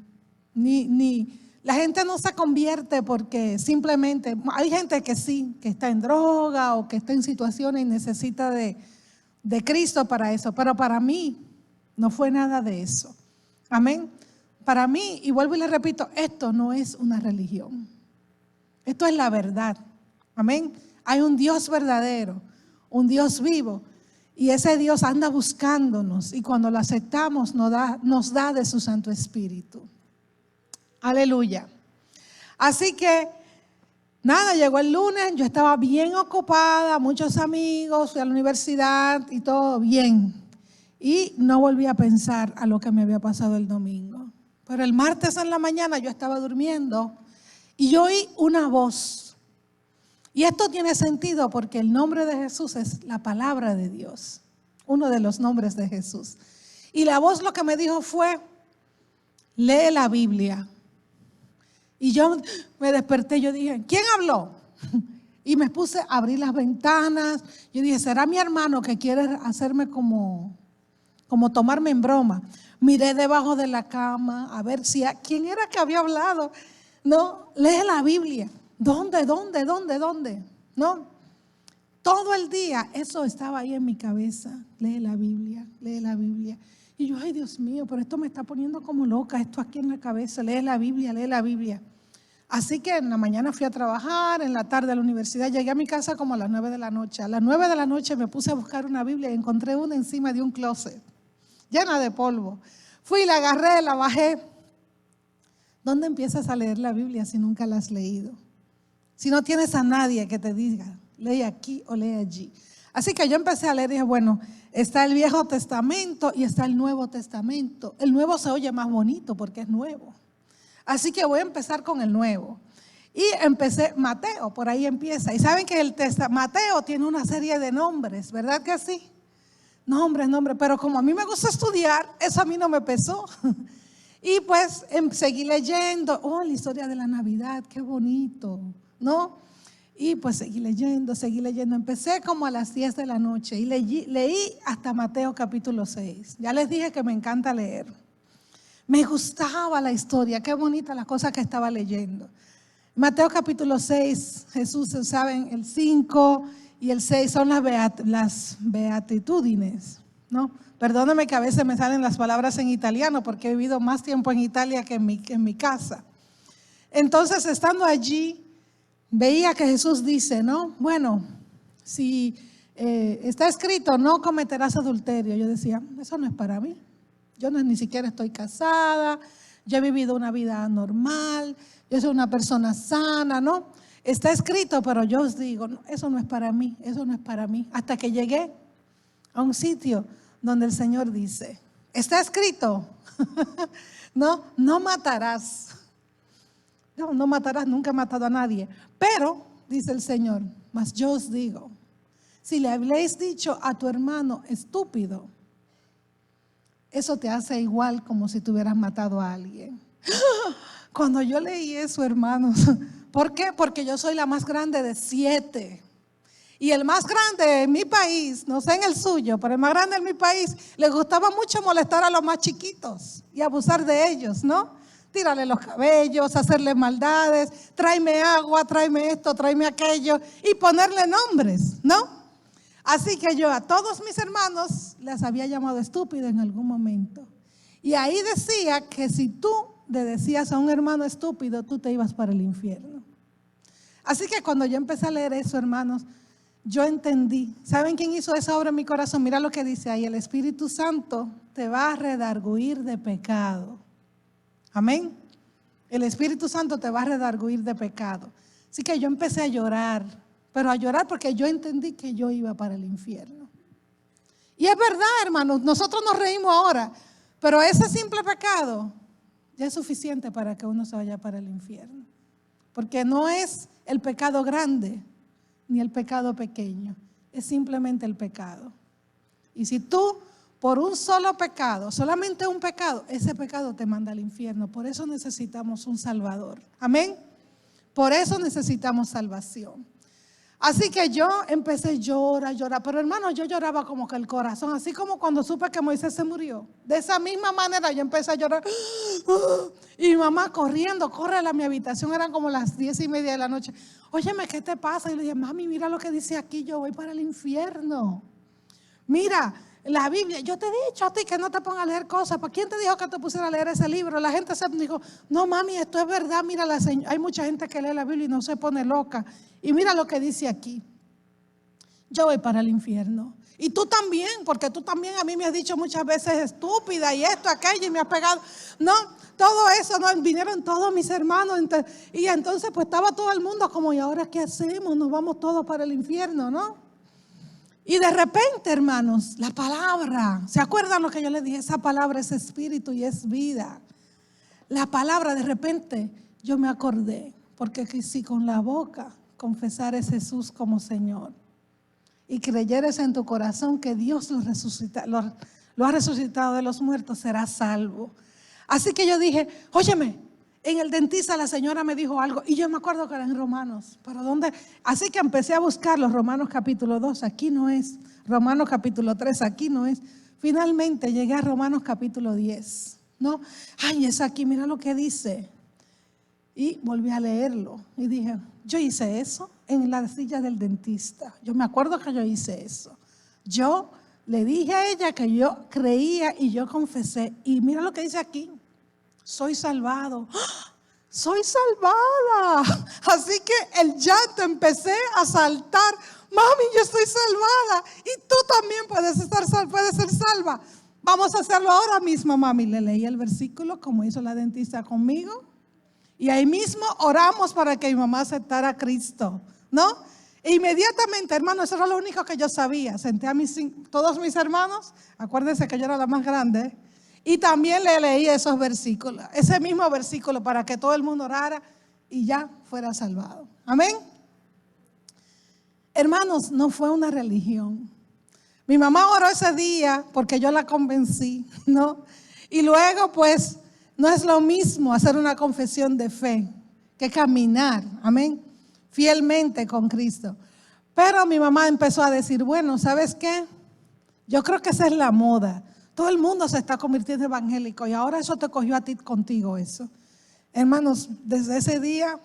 la gente no se convierte porque simplemente, hay gente que sí, que está en droga o que está en situaciones y necesita de Cristo para eso, pero para mí no fue nada de eso. Amén. para mí, y vuelvo y le repito, esto no es una religión. Esto es la verdad. Amén. Hay un Dios verdadero, un Dios vivo. Y ese Dios anda buscándonos. Y cuando lo aceptamos, nos da de su Santo Espíritu. Aleluya. Así que, nada, llegó el lunes. Yo estaba bien ocupada, muchos amigos, fui a la universidad y todo bien. Y no volví a pensar a lo que me había pasado el domingo. Pero el martes en la mañana yo estaba durmiendo y yo oí una voz. Y esto tiene sentido porque el nombre de Jesús es la palabra de Dios. Uno de los nombres de Jesús. Y la voz lo que me dijo fue, lee la Biblia. Y yo me desperté, yo dije, ¿quién habló? Y me puse a abrir las ventanas. Yo dije, ¿será mi hermano que quiere hacerme como tomarme en broma? Miré debajo de la cama a ver quién era que había hablado. No, lee la Biblia. ¿Dónde? No. Todo el día eso estaba ahí en mi cabeza. Lee la Biblia. Y yo, ay Dios mío, pero esto me está poniendo como loca, esto aquí en la cabeza. Lee la Biblia. Así que en la mañana fui a trabajar, en la tarde a la universidad. Llegué a mi casa como a las 9 de la noche. A las 9 de la noche me puse a buscar una Biblia y encontré una encima de un closet, llena de polvo. Fui, la agarré, la bajé. ¿Dónde empiezas a leer la Biblia si nunca la has leído? Si no tienes a nadie que te diga, lee aquí o lee allí. Así que yo empecé a leer y dije, bueno, está el Viejo Testamento y está el Nuevo Testamento. El Nuevo se oye más bonito porque es nuevo. Así que voy a empezar con el Nuevo. Y empecé, Mateo, por ahí empieza. Y saben que Mateo tiene una serie de nombres, ¿verdad que sí? Nombres, pero como a mí me gusta estudiar, eso a mí no me pesó. Y pues seguí leyendo, la historia de la Navidad, qué bonito, ¿no? Y pues seguí leyendo. Empecé como a las 10 de la noche y leí hasta Mateo capítulo 6. Ya les dije que me encanta leer. Me gustaba la historia, qué bonita la cosa que estaba leyendo. Mateo capítulo 6, Jesús, saben, el 5 y el 6 son las beatitudines, ¿no? Perdóneme que a veces me salen las palabras en italiano porque he vivido más tiempo en Italia que en mi casa. Entonces, estando allí, veía que Jesús dice, ¿no? Bueno, si está escrito, no cometerás adulterio. Yo decía, eso no es para mí. Yo ni siquiera estoy casada, yo he vivido una vida normal, yo soy una persona sana, ¿no? Está escrito, pero yo os digo, no, eso no es para mí. Hasta que llegué a un sitio donde el Señor dice, está escrito, no matarás. No matarás, nunca he matado a nadie. Pero, dice el Señor, mas yo os digo, si le habléis dicho a tu hermano estúpido, eso te hace igual como si tuvieras matado a alguien. Cuando yo leí eso, hermanos, ¿por qué? Porque yo soy la más grande de 7. Y el más grande en mi país, no sé en el suyo, pero el más grande en mi país, le gustaba mucho molestar a los más chiquitos y abusar de ellos, ¿no? Tirarle los cabellos, hacerle maldades, tráeme agua, tráeme esto, tráeme aquello y ponerle nombres, ¿no? Así que yo a todos mis hermanos les había llamado estúpido en algún momento. Y ahí decía que si tú le decías a un hermano estúpido, tú te ibas para el infierno. Así que cuando yo empecé a leer eso, hermanos, yo entendí. ¿Saben quién hizo esa obra en mi corazón? Mira lo que dice ahí, el Espíritu Santo te va a redarguir de pecado. Amén. El Espíritu Santo te va a redarguir de pecado. Así que yo empecé a llorar, pero a llorar porque yo entendí que yo iba para el infierno. Y es verdad, hermanos, nosotros nos reímos ahora, pero ese simple pecado ya es suficiente para que uno se vaya para el infierno. Porque no es el pecado grande ni el pecado pequeño, es simplemente el pecado. Y si tú por un solo pecado, solamente un pecado, ese pecado te manda al infierno. Por eso necesitamos un Salvador. Amén. Por eso necesitamos salvación. Así que yo empecé a llorar. Pero hermano, yo lloraba como que el corazón, así como cuando supe que Moisés se murió. De esa misma manera yo empecé a llorar. Y mi mamá corriendo, córrele a mi habitación, eran como las 10:30 de la noche. Óyeme, ¿qué te pasa? Y le dije, mami, mira lo que dice aquí, yo voy para el infierno. Mira, La Biblia, yo te he dicho a ti que no te pongas a leer cosas. ¿Para quién te dijo que te pusiera a leer ese libro? La gente se dijo, no mami, esto es verdad. Mira, hay mucha gente que lee la Biblia y no se pone loca. Y mira lo que dice aquí. Yo voy para el infierno. Y tú también, porque tú también a mí me has dicho muchas veces estúpida y esto, aquello, y me has pegado. No, todo eso, no, vinieron todos mis hermanos. Y entonces pues estaba todo el mundo como, ¿y ahora qué hacemos? Nos vamos todos para el infierno, ¿no? Y de repente, hermanos, la palabra, ¿se acuerdan lo que yo les dije? Esa palabra es espíritu y es vida. La palabra, de repente, yo me acordé, porque si con la boca confesares Jesús como Señor y creyeres en tu corazón que Dios lo ha resucitado de los muertos, serás salvo. Así que yo dije, óyeme, en el dentista la señora me dijo algo y yo me acuerdo que era en Romanos. ¿Pero dónde? Así que empecé a buscar los Romanos capítulo 2, aquí no es. Romanos capítulo 3, aquí no es. Finalmente llegué a Romanos capítulo 10. ¿No? Ay, es aquí, mira lo que dice. Y volví a leerlo y dije, yo hice eso en la silla del dentista. Yo me acuerdo que yo hice eso. Yo le dije a ella que yo creía y yo confesé. Y mira lo que dice aquí. Soy salvado. Soy salvada. Así que el llanto empecé a saltar. Mami, yo estoy salvada. Y tú también puedes ser salva. Vamos a hacerlo ahora mismo, mami. Le leí el versículo como hizo la dentista conmigo. Y ahí mismo oramos para que mi mamá aceptara a Cristo, ¿no? E inmediatamente, hermano, eso era lo único que yo sabía. Senté a todos mis hermanos. Acuérdense que yo era la más grande. Y también le leí esos versículos, ese mismo versículo para que todo el mundo orara y ya fuera salvado. Amén. Hermanos, no fue una religión. Mi mamá oró ese día porque yo la convencí, ¿no? Y luego pues no es lo mismo hacer una confesión de fe que caminar, amén, fielmente con Cristo. Pero mi mamá empezó a decir, bueno, ¿sabes qué? Yo creo que esa es la moda. Todo el mundo se está convirtiendo en evangélico y ahora eso te cogió a ti contigo eso. Hermanos, desde ese día,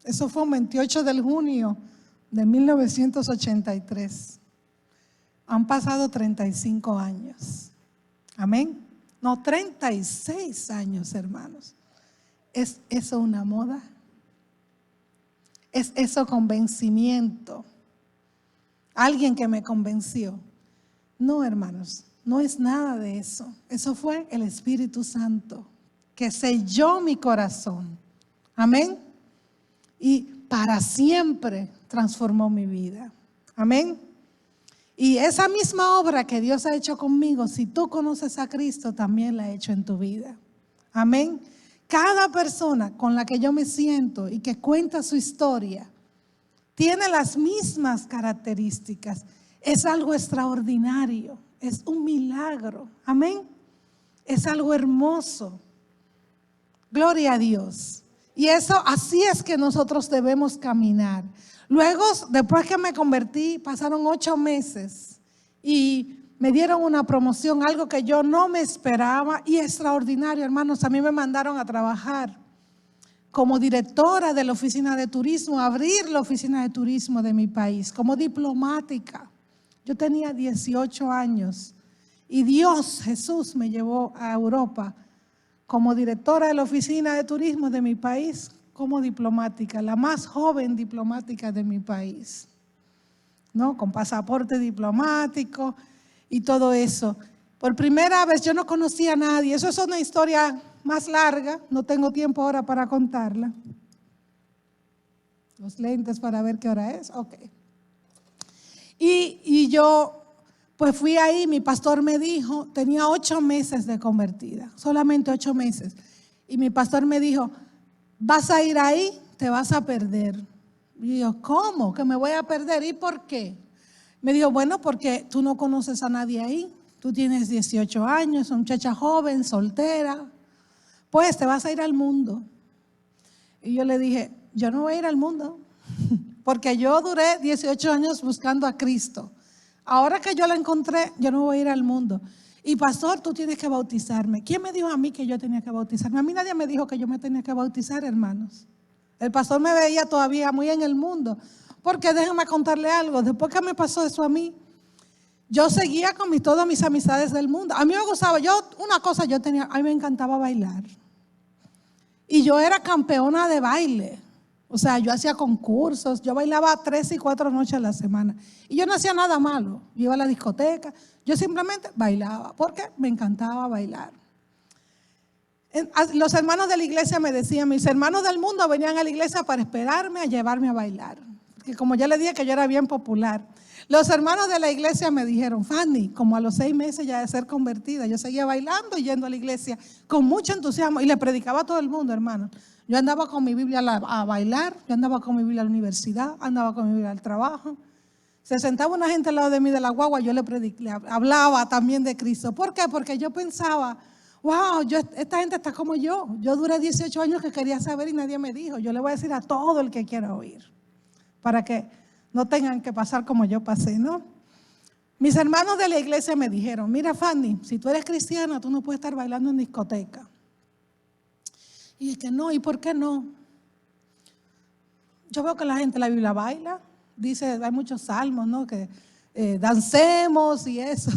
eso fue un 28 de junio de 1983. Han pasado 35 años. Amén. No, 36 años, hermanos. ¿Es eso una moda? ¿Es eso convencimiento? ¿Alguien que me convenció? No, hermanos. No es nada de eso. Eso fue el Espíritu Santo que selló mi corazón. Amén. Y para siempre transformó mi vida. Amén. Y esa misma obra que Dios ha hecho conmigo, si tú conoces a Cristo, también la ha hecho en tu vida. Amén. Cada persona con la que yo me siento y que cuenta su historia tiene las mismas características. Es algo extraordinario. Es un milagro, amén. Es algo hermoso. Gloria a Dios. Y eso, así es que nosotros debemos caminar. Luego, después que me convertí, pasaron 8 meses y me dieron una promoción, algo que yo no me esperaba y extraordinario, hermanos. A mí me mandaron a trabajar como directora de la oficina de turismo, a abrir la oficina de turismo de mi país, como diplomática. Yo tenía 18 años y Dios, Jesús, me llevó a Europa como directora de la oficina de turismo de mi país, como diplomática, la más joven diplomática de mi país, ¿no? Con pasaporte diplomático y todo eso. Por primera vez yo no conocía a nadie. Eso es una historia más larga, no tengo tiempo ahora para contarla. Los lentes para ver qué hora es, ok. Y yo pues fui ahí, mi pastor me dijo, tenía 8 meses de convertida, solamente 8 meses. Y mi pastor me dijo, vas a ir ahí, te vas a perder. Y yo, ¿cómo? ¿Que me voy a perder? ¿Y por qué? Me dijo, bueno, porque tú no conoces a nadie ahí. Tú tienes 18 años, una muchacha joven, soltera. Pues te vas a ir al mundo. Y yo le dije, yo no voy a ir al mundo. Porque yo duré 18 años buscando a Cristo. Ahora que yo la encontré, yo no voy a ir al mundo. Y pastor, tú tienes que bautizarme. ¿Quién me dijo a mí que yo tenía que bautizarme? A mí nadie me dijo que yo me tenía que bautizar, hermanos. El pastor me veía todavía muy en el mundo. Porque déjenme contarle algo. Después que me pasó eso a mí, yo seguía con todas mis amistades del mundo. A mí me gustaba, a mí me encantaba bailar. Y yo era campeona de baile. O sea, yo hacía concursos, yo bailaba 3 y 4 noches a la semana. Y yo no hacía nada malo. Yo iba a la discoteca, yo simplemente bailaba, porque me encantaba bailar. Los hermanos de la iglesia me decían, mis hermanos del mundo venían a la iglesia para esperarme a llevarme a bailar. Porque como ya les dije que yo era bien popular. Los hermanos de la iglesia me dijeron, Fanny, como a los 6 meses ya de ser convertida, yo seguía bailando y yendo a la iglesia con mucho entusiasmo y le predicaba a todo el mundo, hermano. Yo andaba con mi Biblia a bailar, yo andaba con mi Biblia a la universidad, andaba con mi Biblia al trabajo. Se sentaba una gente al lado de mí de la guagua, yo le hablaba también de Cristo. ¿Por qué? Porque yo pensaba, wow, esta gente está como yo. Yo duré 18 años que quería saber y nadie me dijo. Yo le voy a decir a todo el que quiera oír, para que no tengan que pasar como yo pasé, ¿no? Mis hermanos de la iglesia me dijeron, mira Fanny, si tú eres cristiana, tú no puedes estar bailando en discoteca. Y es que no, ¿y por qué no? Yo veo que la gente en la Biblia baila, dice, hay muchos salmos, ¿no? Que dancemos y eso.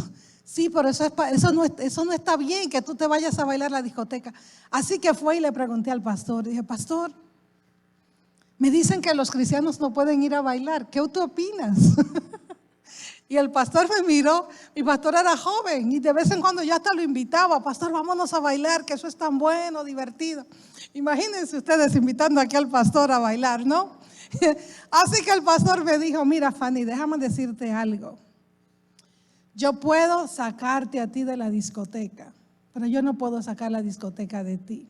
Sí, pero eso no está bien que tú te vayas a bailar a la discoteca. Así que fue y le pregunté al pastor, dije, pastor, me dicen que los cristianos no pueden ir a bailar, ¿qué tú opinas? Y el pastor me miró, mi pastor era joven y de vez en cuando yo hasta lo invitaba, pastor, vámonos a bailar, que eso es tan bueno, divertido. Imagínense ustedes invitando aquí al pastor a bailar, ¿no? Así que el pastor me dijo, mira Fanny, déjame decirte algo. Yo puedo sacarte a ti de la discoteca, pero yo no puedo sacar la discoteca de ti.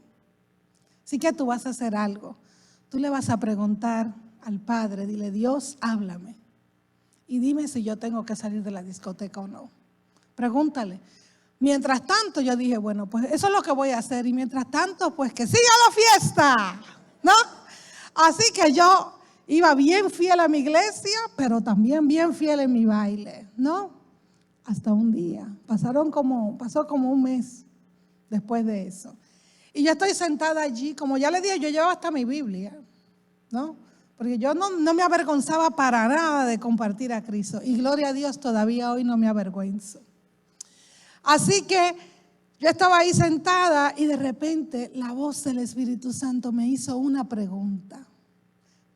Así que tú vas a hacer algo. Tú le vas a preguntar al Padre, dile, Dios, háblame. Y dime si yo tengo que salir de la discoteca o no. Pregúntale. Mientras tanto yo dije, bueno, pues eso es lo que voy a hacer. Y mientras tanto, pues que siga la fiesta, ¿no? Así que yo iba bien fiel a mi iglesia, pero también bien fiel en mi baile, ¿no? Hasta un día. Pasó como un mes después de eso. Y yo estoy sentada allí, como ya le dije, yo llevaba hasta mi Biblia, ¿no? Porque yo no me avergonzaba para nada de compartir a Cristo. Y gloria a Dios, todavía hoy no me avergüenzo. Así que yo estaba ahí sentada y de repente la voz del Espíritu Santo me hizo una pregunta.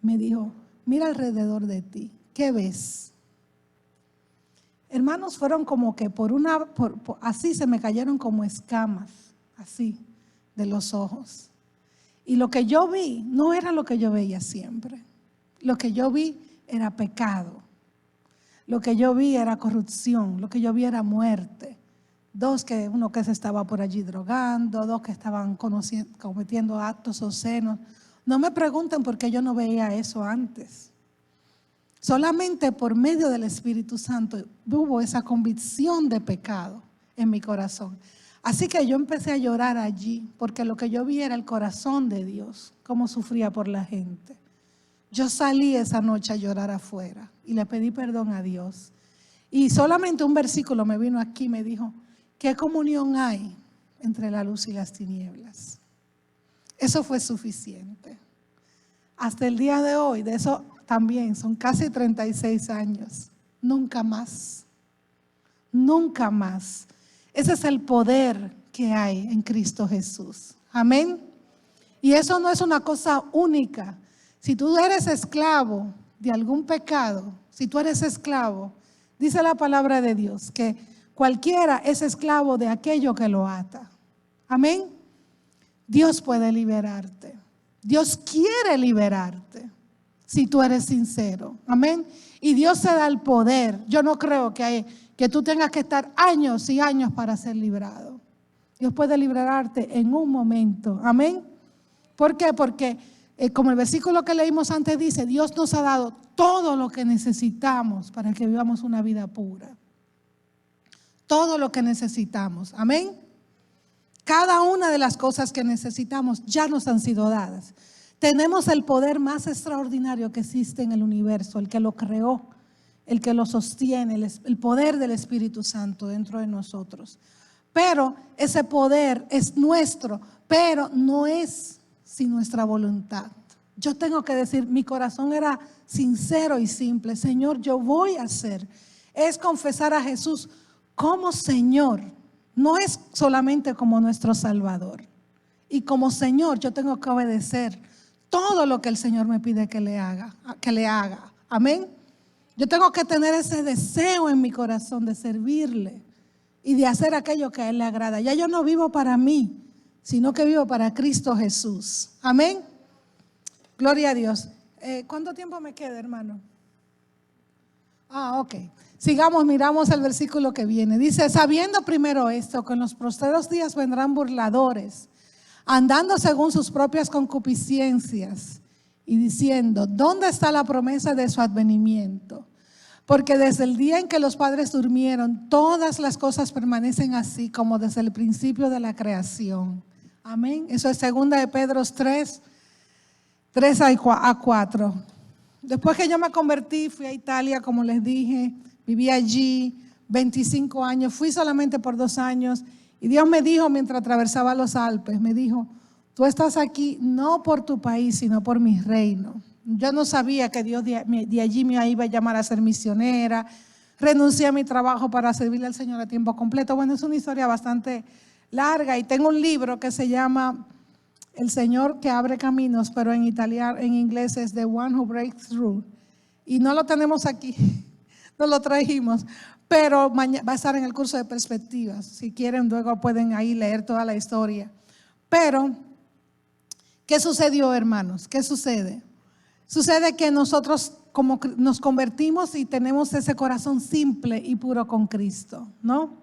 Me dijo, mira alrededor de ti, ¿qué ves? Hermanos, fueron como que así se me cayeron como escamas, así, de los ojos. Y lo que yo vi no era lo que yo veía siempre. Lo que yo vi era pecado. Lo que yo vi era corrupción. Lo que yo vi era muerte. Uno que se estaba por allí drogando, 2 que estaban cometiendo actos obscenos. No me pregunten por qué yo no veía eso antes. Solamente por medio del Espíritu Santo hubo esa convicción de pecado en mi corazón. Así que yo empecé a llorar allí, porque lo que yo vi era el corazón de Dios, cómo sufría por la gente. Yo salí esa noche a llorar afuera y le pedí perdón a Dios. Y solamente un versículo me vino aquí y me dijo, ¿qué comunión hay entre la luz y las tinieblas? Eso fue suficiente. Hasta el día de hoy, de eso también son casi 36 años. Nunca más. Nunca más. Ese es el poder que hay en Cristo Jesús. Amén. Y eso no es una cosa única. Si tú eres esclavo de algún pecado, si tú eres esclavo, dice la palabra de Dios que cualquiera es esclavo de aquello que lo ata. Amén. Dios puede liberarte. Dios quiere liberarte si tú eres sincero. Amén. Y Dios te da el poder. Yo no creo que tú tengas que estar años y años para ser librado. Dios puede liberarte en un momento. Amén. ¿Por qué? Porque como el versículo que leímos antes dice, Dios nos ha dado todo lo que necesitamos para que vivamos una vida pura. Todo lo que necesitamos. Amén. Cada una de las cosas que necesitamos ya nos han sido dadas. Tenemos el poder más extraordinario que existe en el universo, el que lo creó, el que lo sostiene, el poder del Espíritu Santo dentro de nosotros. Pero ese poder es nuestro, pero no es sin nuestra voluntad. Yo tengo que decir, mi corazón era sincero y simple. Señor, yo voy a hacer es confesar a Jesús como Señor. No es solamente como nuestro Salvador. Y como Señor yo tengo que obedecer todo lo que el Señor me pide que le haga. Amén. Yo tengo que tener ese deseo en mi corazón de servirle y de hacer aquello que a Él le agrada. Ya yo no vivo para mí, sino que vivo para Cristo Jesús. Amén. Gloria a Dios. ¿Cuánto tiempo me queda, hermano? Ok. Sigamos, miramos el versículo que viene. Dice, sabiendo primero esto, que en los postreros días vendrán burladores, andando según sus propias concupiscencias y diciendo, ¿dónde está la promesa de su advenimiento? Porque desde el día en que los padres durmieron, todas las cosas permanecen así como desde el principio de la creación. Amén. Eso es 2 de Pedro 3 a 4. Después que yo me convertí, fui a Italia, como les dije, viví allí 25 años, fui solamente por 2 años. Y Dios me dijo mientras atravesaba los Alpes, me dijo, tú estás aquí no por tu país, sino por mi reino. Yo no sabía que Dios de allí me iba a llamar a ser misionera. Renuncié a mi trabajo para servirle al Señor a tiempo completo. Bueno, es una historia bastante larga y tengo un libro que se llama El Señor que abre caminos, pero en italiano, en inglés es The One Who Breaks Through. Y no lo tenemos aquí, no lo trajimos, pero va a estar en el curso de perspectivas. Si quieren, luego pueden ahí leer toda la historia. Pero, ¿qué sucedió, hermanos? ¿Qué sucede? Sucede que nosotros como nos convertimos y tenemos ese corazón simple y puro con Cristo, ¿no?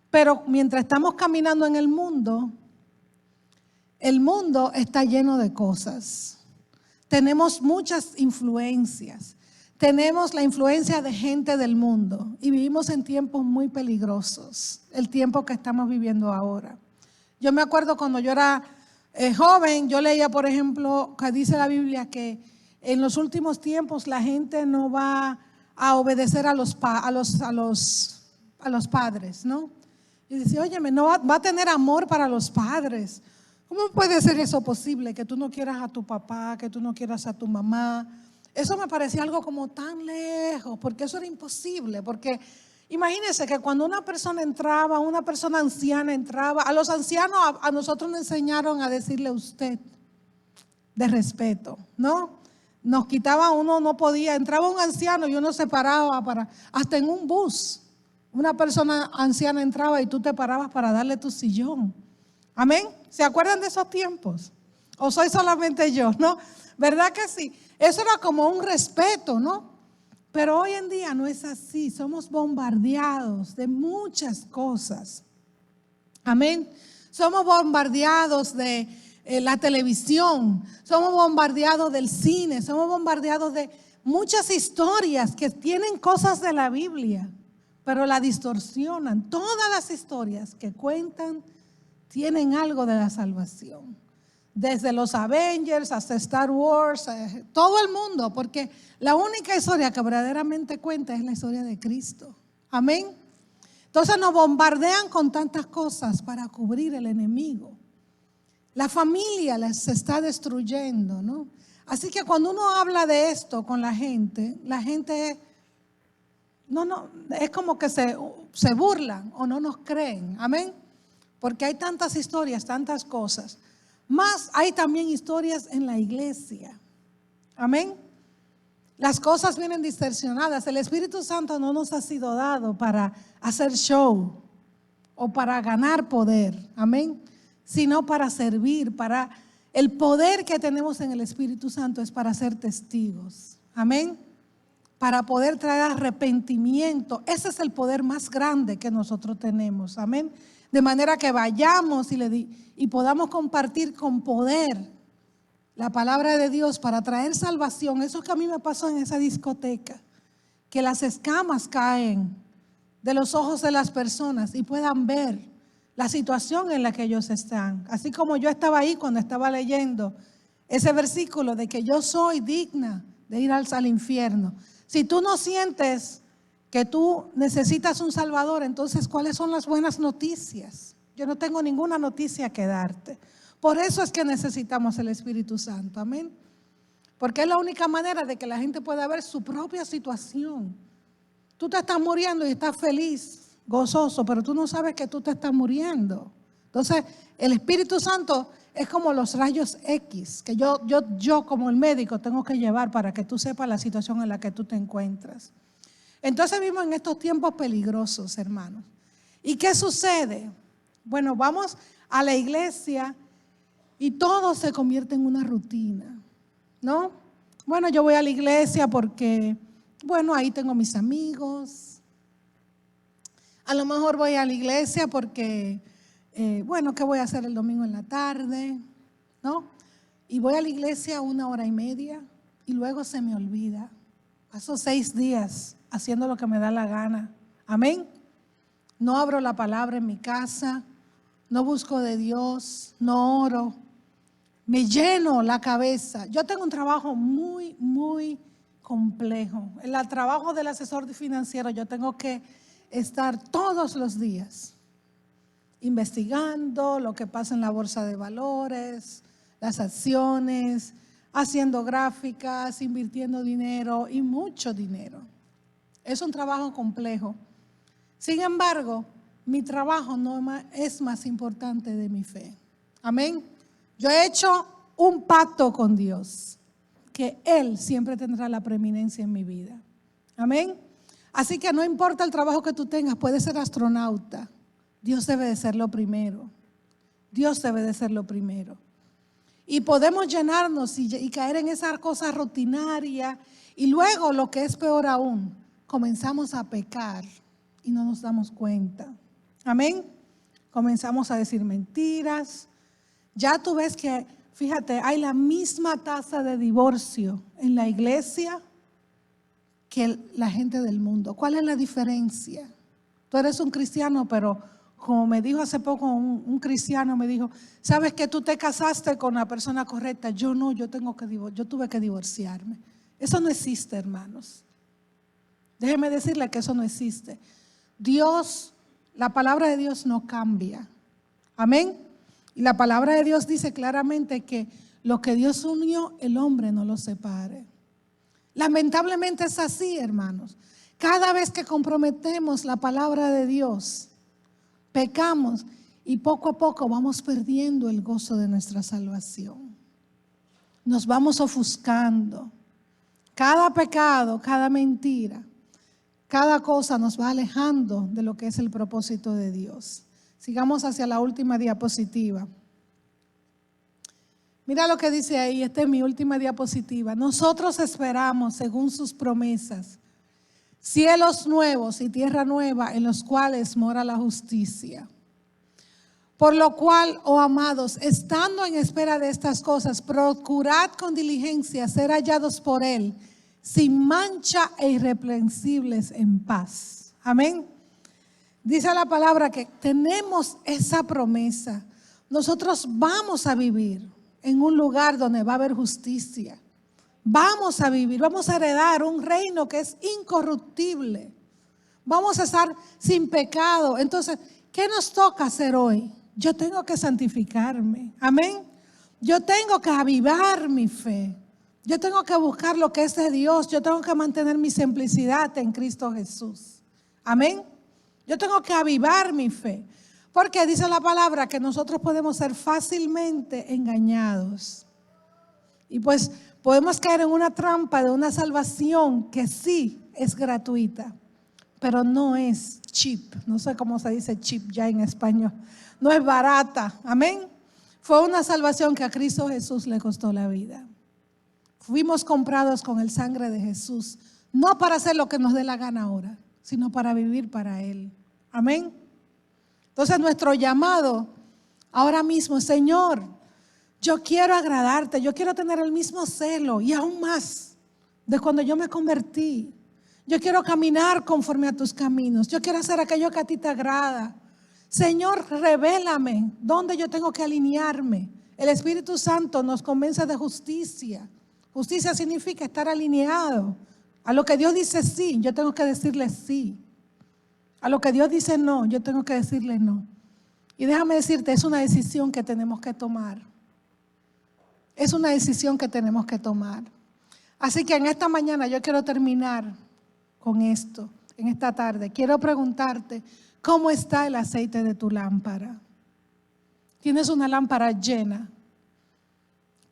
Pero mientras estamos caminando en el mundo está lleno de cosas. Tenemos muchas influencias. Tenemos la influencia de gente del mundo y vivimos en tiempos muy peligrosos, el tiempo que estamos viviendo ahora. Yo me acuerdo cuando yo era joven, yo leía, por ejemplo, que dice la Biblia que en los últimos tiempos la gente no va a obedecer a los padres, ¿no? Y decía, óyeme, no va a tener amor para los padres. ¿Cómo puede ser eso posible? Que tú no quieras a tu papá, que tú no quieras a tu mamá. Eso me parecía algo como tan lejos, porque eso era imposible. Porque imagínense que cuando una persona entraba, una persona anciana entraba, a los ancianos a nosotros nos enseñaron a decirle usted, de respeto, ¿no? Nos quitaba, uno no podía, entraba un anciano y uno se paraba hasta en un bus. Una persona anciana entraba y tú te parabas para darle tu sillón. Amén. ¿Se acuerdan de esos tiempos? ¿O soy solamente yo? ¿No? ¿Verdad que sí? Eso era como un respeto, ¿no? Pero hoy en día no es así. Somos bombardeados de muchas cosas. Amén. Somos bombardeados de la televisión. Somos bombardeados del cine. Somos bombardeados de muchas historias que tienen cosas de la Biblia, pero la distorsionan. Todas las historias que cuentan tienen algo de la salvación. Desde los Avengers hasta Star Wars, todo el mundo, porque la única historia que verdaderamente cuenta es la historia de Cristo. Amén. Entonces nos bombardean con tantas cosas para cubrir el enemigo. La familia se está destruyendo, ¿no? Así que cuando uno habla de esto con la gente es como que se burlan o no nos creen. Amén. Porque hay tantas historias, tantas cosas. Más hay también historias en la iglesia. Amén. Las cosas vienen distorsionadas. El Espíritu Santo no nos ha sido dado para hacer show o para ganar poder. Amén. Sino para servir. El poder que tenemos en el Espíritu Santo es para ser testigos. Amén. Para poder traer arrepentimiento. Ese es el poder más grande que nosotros tenemos. Amén. De manera que vayamos y podamos compartir con poder la palabra de Dios para traer salvación. Eso que a mí me pasó en esa discoteca, que las escamas caen de los ojos de las personas y puedan ver la situación en la que ellos están. Así como yo estaba ahí cuando estaba leyendo ese versículo de que yo soy digna de ir al infierno. Si tú no sientes que tú necesitas un Salvador, entonces ¿cuáles son las buenas noticias? Yo no tengo ninguna noticia que darte. Por eso es que necesitamos el Espíritu Santo, amén. Porque es la única manera de que la gente pueda ver su propia situación Tú te estás muriendo y estás feliz, gozoso, pero tú no sabes que tú te estás muriendo. Entonces, el Espíritu Santo es como los rayos X, que yo como el médico tengo que llevar para que tú sepas la situación en la que tú te encuentras. Entonces vivimos en estos tiempos peligrosos, hermanos. ¿Y qué sucede? Bueno, vamos a la iglesia y todo se convierte en una rutina, ¿no? Bueno, yo voy a la iglesia porque, bueno, ahí tengo mis amigos. A lo mejor voy a la iglesia porque, bueno, ¿qué voy a hacer el domingo en la tarde? ¿No? Y voy a la iglesia 1 hora y media y luego se me olvida. Paso 6 días haciendo lo que me da la gana. Amén. No abro la palabra en mi casa, no busco de Dios, no oro. Me lleno la cabeza. Yo tengo un trabajo muy, muy complejo. En el trabajo del asesor financiero yo tengo que estar todos los días investigando lo que pasa en la bolsa de valores, las acciones, haciendo gráficas, invirtiendo dinero y mucho dinero. Es un trabajo complejo. Sin embargo, mi trabajo no es más importante de mi fe. Amén. Yo he hecho un pacto con Dios, que Él siempre tendrá la preeminencia en mi vida. Amén. Así que no importa el trabajo que tú tengas, puedes ser astronauta. Dios debe de ser lo primero. Dios debe de ser lo primero. Y podemos llenarnos y caer en esa cosa rutinaria. Y luego, lo que es peor aún, comenzamos a pecar y no nos damos cuenta. Amén. Comenzamos a decir mentiras. Ya tú ves que, fíjate, hay la misma tasa de divorcio en la iglesia que la gente del mundo. ¿Cuál es la diferencia? Tú eres un cristiano, pero como me dijo hace poco un cristiano, me dijo, ¿sabes que tú te casaste con la persona correcta? Yo no, yo tuve que divorciarme. Eso no existe, hermanos. Déjeme decirle que eso no existe. Dios, la palabra de Dios no cambia. Amén. Y la palabra de Dios dice claramente que lo que Dios unió, el hombre no lo separe. Lamentablemente es así, hermanos. Cada vez que comprometemos la palabra de Dios, pecamos y poco a poco vamos perdiendo el gozo de nuestra salvación. Nos vamos ofuscando. Cada pecado, cada mentira, cada cosa nos va alejando de lo que es el propósito de Dios. Sigamos hacia la última diapositiva. Mira lo que dice ahí, esta es mi última diapositiva. Nosotros esperamos, según sus promesas, cielos nuevos y tierra nueva en los cuales mora la justicia. Por lo cual, oh amados, estando en espera de estas cosas, procurad con diligencia ser hallados por Él, sin mancha e irreprensibles en paz. Amén. Dice la palabra que tenemos esa promesa. Nosotros vamos a vivir en un lugar donde va a haber justicia. Vamos a vivir, vamos a heredar un reino que es incorruptible. Vamos a estar sin pecado. Entonces, ¿qué nos toca hacer hoy? Yo tengo que santificarme. Amén. Yo tengo que avivar mi fe. Yo tengo que buscar lo que es de Dios. Yo tengo que mantener mi simplicidad en Cristo Jesús. Amén. Yo tengo que avivar mi fe. Porque dice la palabra que nosotros podemos ser fácilmente engañados. Y pues podemos caer en una trampa de una salvación que sí es gratuita, pero no es cheap. No sé cómo se dice cheap ya en español. No es barata. Amén. Fue una salvación que a Cristo Jesús le costó la vida. Fuimos comprados con el sangre de Jesús, no para hacer lo que nos dé la gana ahora, sino para vivir para Él. Amén. Entonces nuestro llamado ahora mismo, Señor, yo quiero agradarte, yo quiero tener el mismo celo y aún más de cuando yo me convertí. Yo quiero caminar conforme a tus caminos, yo quiero hacer aquello que a ti te agrada. Señor, revélame dónde yo tengo que alinearme. El Espíritu Santo nos convence de justicia. Justicia significa estar alineado. A lo que Dios dice sí, yo tengo que decirle sí. A lo que Dios dice no, yo tengo que decirle no. Y déjame decirte, es una decisión que tenemos que tomar. Es una decisión que tenemos que tomar. Así que en esta mañana yo quiero terminar con esto. en esta tarde, quiero preguntarte, ¿cómo está el aceite de tu lámpara? ¿Tienes una lámpara llena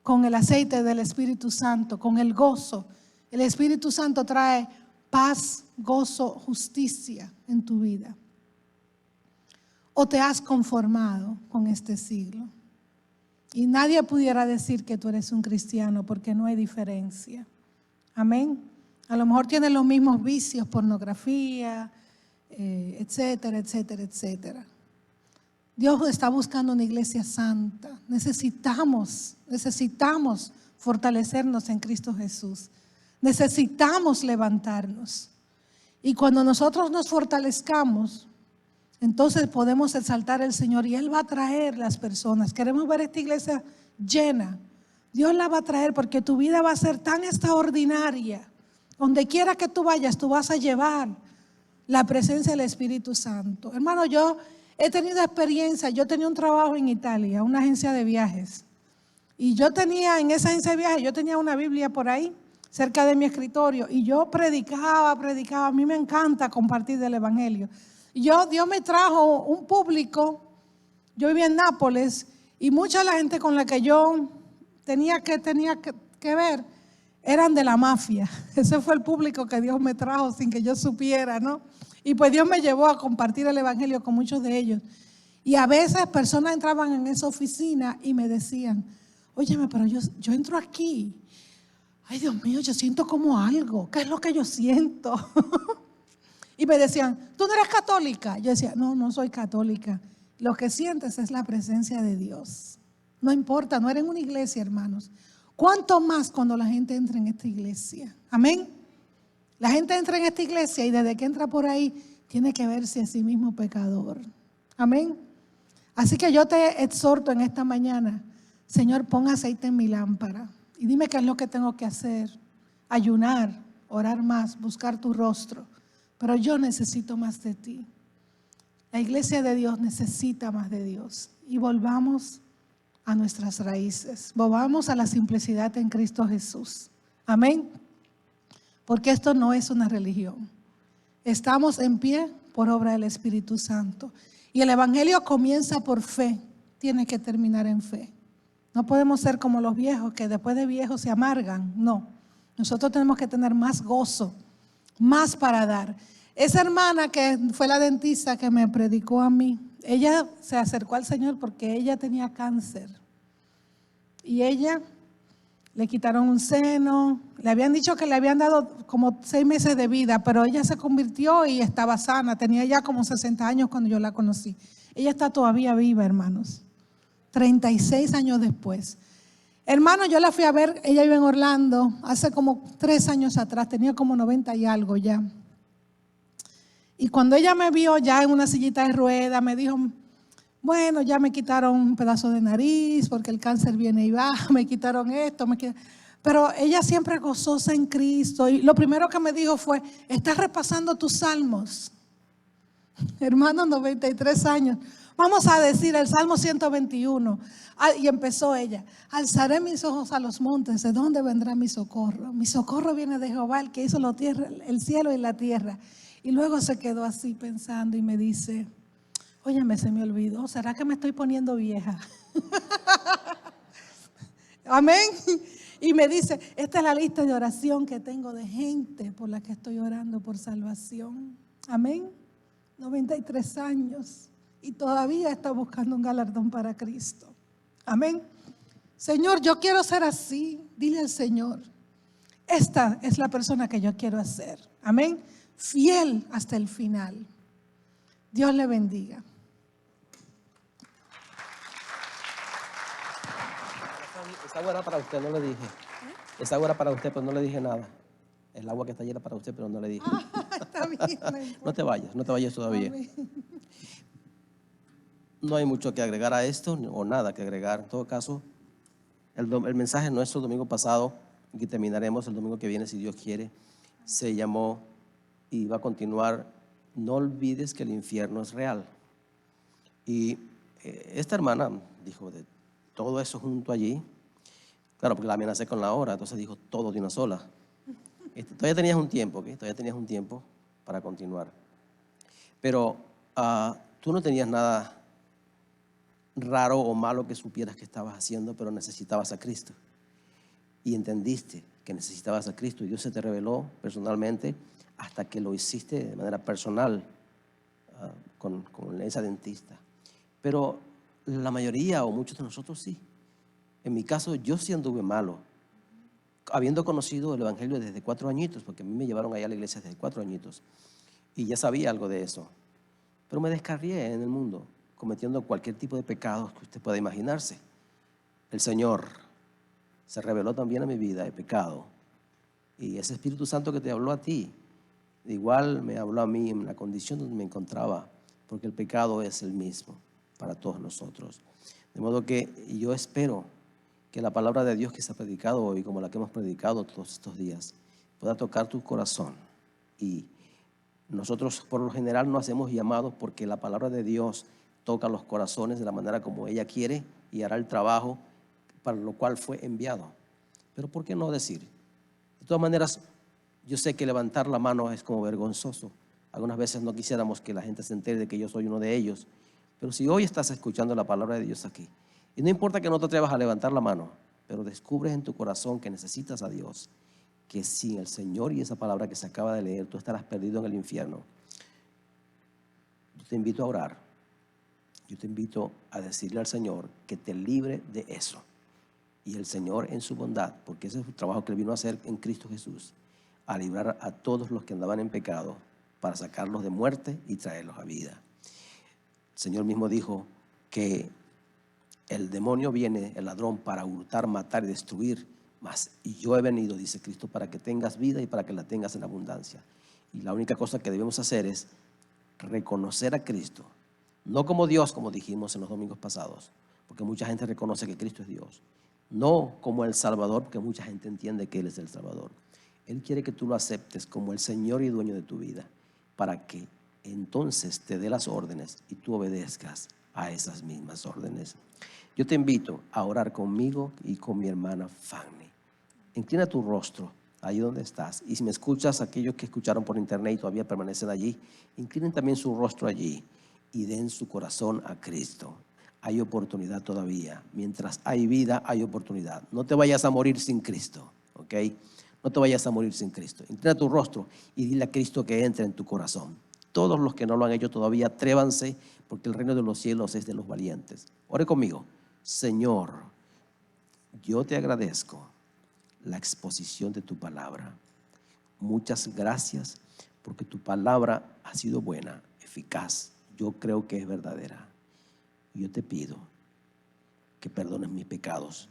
con el aceite del Espíritu Santo, con el gozo? El Espíritu Santo trae paz, gozo, justicia en tu vida. ¿O te has conformado con este siglo? Y nadie pudiera decir que tú eres un cristiano porque no hay diferencia. Amén. A lo mejor tienes los mismos vicios, pornografía, etcétera, etcétera, etcétera. Dios está buscando una iglesia santa. Necesitamos fortalecernos en Cristo Jesús. Necesitamos levantarnos. Y cuando nosotros nos fortalezcamos, entonces podemos exaltar al Señor y Él va a traer las personas. Queremos ver esta iglesia llena. Dios la va a traer porque tu vida va a ser tan extraordinaria. Donde quiera que tú vayas, tú vas a llevar la presencia del Espíritu Santo. Hermano, yo he tenido experiencia. Yo tenía un trabajo en Italia, una agencia de viajes. Y yo tenía, en esa agencia de viajes, yo tenía una Biblia por ahí, cerca de mi escritorio. Y yo predicaba. A mí me encanta compartir del Evangelio. Dios me trajo un público. Yo vivía en Nápoles y mucha de la gente con la que yo tenía que ver eran de la mafia. Ese fue el público que Dios me trajo sin que yo supiera, ¿no? Y pues Dios me llevó a compartir el Evangelio con muchos de ellos. Y a veces personas entraban en esa oficina y me decían, óyeme, pero yo entro aquí. Ay, Dios mío, yo siento como algo. ¿Qué es lo que yo siento? Y me decían, ¿tú no eres católica? Yo decía, no soy católica. Lo que sientes es la presencia de Dios. No importa, no eres una iglesia, hermanos. ¿Cuánto más cuando la gente entra en esta iglesia? Amén. La gente entra en esta iglesia y desde que entra por ahí tiene que verse a sí mismo pecador. Amén. Así que yo te exhorto en esta mañana, Señor, pon aceite en mi lámpara y dime qué es lo que tengo que hacer. Ayunar, orar más, buscar tu rostro. Pero yo necesito más de ti. La iglesia de Dios necesita más de Dios. Y volvamos a nuestras raíces. Volvamos a la simplicidad en Cristo Jesús. Amén. Porque esto no es una religión. Estamos en pie por obra del Espíritu Santo. Y el Evangelio comienza por fe. Tiene que terminar en fe. No podemos ser como los viejos que después de viejos se amargan. No. Nosotros tenemos que tener más gozo, más para dar. Esa hermana que fue la dentista que me predicó a mí, ella se acercó al Señor porque ella tenía cáncer. Y ella le quitaron un seno, le habían dicho que le habían dado como 6 meses de vida, pero ella se convirtió y estaba sana. Tenía ya como 60 años cuando yo la conocí. Ella está todavía viva, hermanos. 36 años después. Hermano, yo la fui a ver, ella vive en Orlando, hace como 3 años atrás, tenía como 90 y algo ya. Y cuando ella me vio ya en una sillita de ruedas, me dijo, bueno, ya me quitaron un pedazo de nariz porque el cáncer viene y va, me quitaron esto, pero ella siempre gozosa en Cristo. Y lo primero que me dijo fue, estás repasando tus salmos. Hermano, 93 años. Vamos a decir el Salmo 121. Y empezó ella, alzaré mis ojos a los montes, ¿de dónde vendrá mi socorro? Mi socorro viene de Jehová, el que hizo el cielo y la tierra. Y luego se quedó así pensando y me dice, óyeme, se me olvidó, ¿será que me estoy poniendo vieja? Amén. Y me dice, esta es la lista de oración que tengo de gente por la que estoy orando por salvación. Amén. 93 años y todavía está buscando un galardón para Cristo. Amén. Señor, yo quiero ser así. Dile al Señor, esta es la persona que yo quiero hacer. Amén. Fiel hasta el final. Dios le bendiga. Esa agua era para usted, no le dije. Esa agua era para usted, pero no le dije nada. El agua que está llena para usted, pero no le dije. Está bien. No te vayas todavía. Amén. No hay mucho que agregar a esto, o nada que agregar. En todo caso, el mensaje nuestro domingo pasado, que terminaremos el domingo que viene, si Dios quiere, se llamó y va a continuar, no olvides que el infierno es real. Y esta hermana dijo de todo eso junto allí, claro, porque la amenacé con la hora, entonces dijo todo de una sola. Todavía tenías un tiempo, ¿ok? Todavía tenías un tiempo para continuar. Pero tú no tenías nada raro o malo que supieras que estabas haciendo, pero necesitabas a Cristo. Y entendiste que necesitabas a Cristo y Dios se te reveló personalmente hasta que lo hiciste de manera personal con esa dentista. Pero la mayoría o muchos de nosotros sí. En mi caso, yo sí anduve malo, habiendo conocido el Evangelio desde 4 añitos, porque a mí me llevaron allá a la iglesia desde 4 añitos, y ya sabía algo de eso. Pero me descarrié en el mundo, cometiendo cualquier tipo de pecados que usted pueda imaginarse. El Señor se reveló también a mi vida de pecado, y ese Espíritu Santo que te habló a ti, igual me habló a mí en la condición donde me encontraba, porque el pecado es el mismo para todos nosotros. De modo que yo espero que la palabra de Dios que se ha predicado hoy, como la que hemos predicado todos estos días, pueda tocar tu corazón. Y nosotros por lo general no hacemos llamados porque la palabra de Dios toca los corazones de la manera como ella quiere y hará el trabajo para lo cual fue enviado. Pero ¿por qué no decir? De todas maneras, yo sé que levantar la mano es como vergonzoso. Algunas veces no quisiéramos que la gente se entere de que yo soy uno de ellos. Pero si hoy estás escuchando la palabra de Dios aquí, y no importa que no te atrevas a levantar la mano, pero descubres en tu corazón que necesitas a Dios, que sin el Señor y esa palabra que se acaba de leer, tú estarás perdido en el infierno. Yo te invito a orar. Yo te invito a decirle al Señor que te libre de eso. Y el Señor en su bondad, porque ese es el trabajo que Él vino a hacer en Cristo Jesús, a librar a todos los que andaban en pecado, para sacarlos de muerte y traerlos a vida. El Señor mismo dijo que el demonio viene, el ladrón, para hurtar, matar y destruir, y yo he venido, dice Cristo, para que tengas vida y para que la tengas en abundancia. Y la única cosa que debemos hacer es reconocer a Cristo, no como Dios, como dijimos en los domingos pasados, porque mucha gente reconoce que Cristo es Dios, no como el Salvador, porque mucha gente entiende que Él es el Salvador. Él quiere que tú lo aceptes como el Señor y dueño de tu vida, para que entonces te dé las órdenes y tú obedezcas a esas mismas órdenes. Yo te invito a orar conmigo y con mi hermana Fanny. Inclina tu rostro ahí donde estás. Y si me escuchas, aquellos que escucharon por internet y todavía permanecen allí, inclinen también su rostro allí y den su corazón a Cristo. Hay oportunidad todavía. Mientras hay vida, hay oportunidad. No te vayas a morir sin Cristo, ¿ok? No te vayas a morir sin Cristo. Inclina tu rostro y dile a Cristo que entre en tu corazón. Todos los que no lo han hecho todavía, atrévanse, porque el reino de los cielos es de los valientes. Ore conmigo. Señor, yo te agradezco la exposición de tu palabra. Muchas gracias porque tu palabra ha sido buena, eficaz. Yo creo que es verdadera. Yo te pido que perdones mis pecados.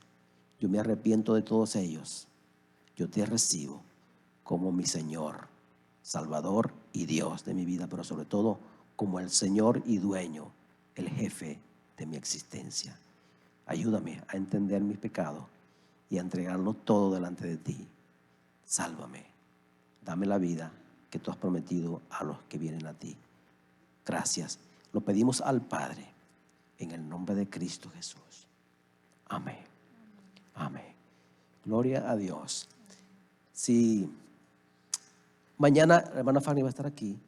Yo me arrepiento de todos ellos. Yo te recibo como mi Señor, Salvador y Dios de mi vida, pero sobre todo como el Señor y dueño, el jefe de mi existencia. Ayúdame a entender mis pecados y a entregarlo todo delante de ti. Sálvame. Dame la vida que tú has prometido a los que vienen a ti. Gracias. Lo pedimos al Padre en el nombre de Cristo Jesús. Amén. Amén. Gloria a Dios. Si mañana la hermana Fanny va a estar aquí,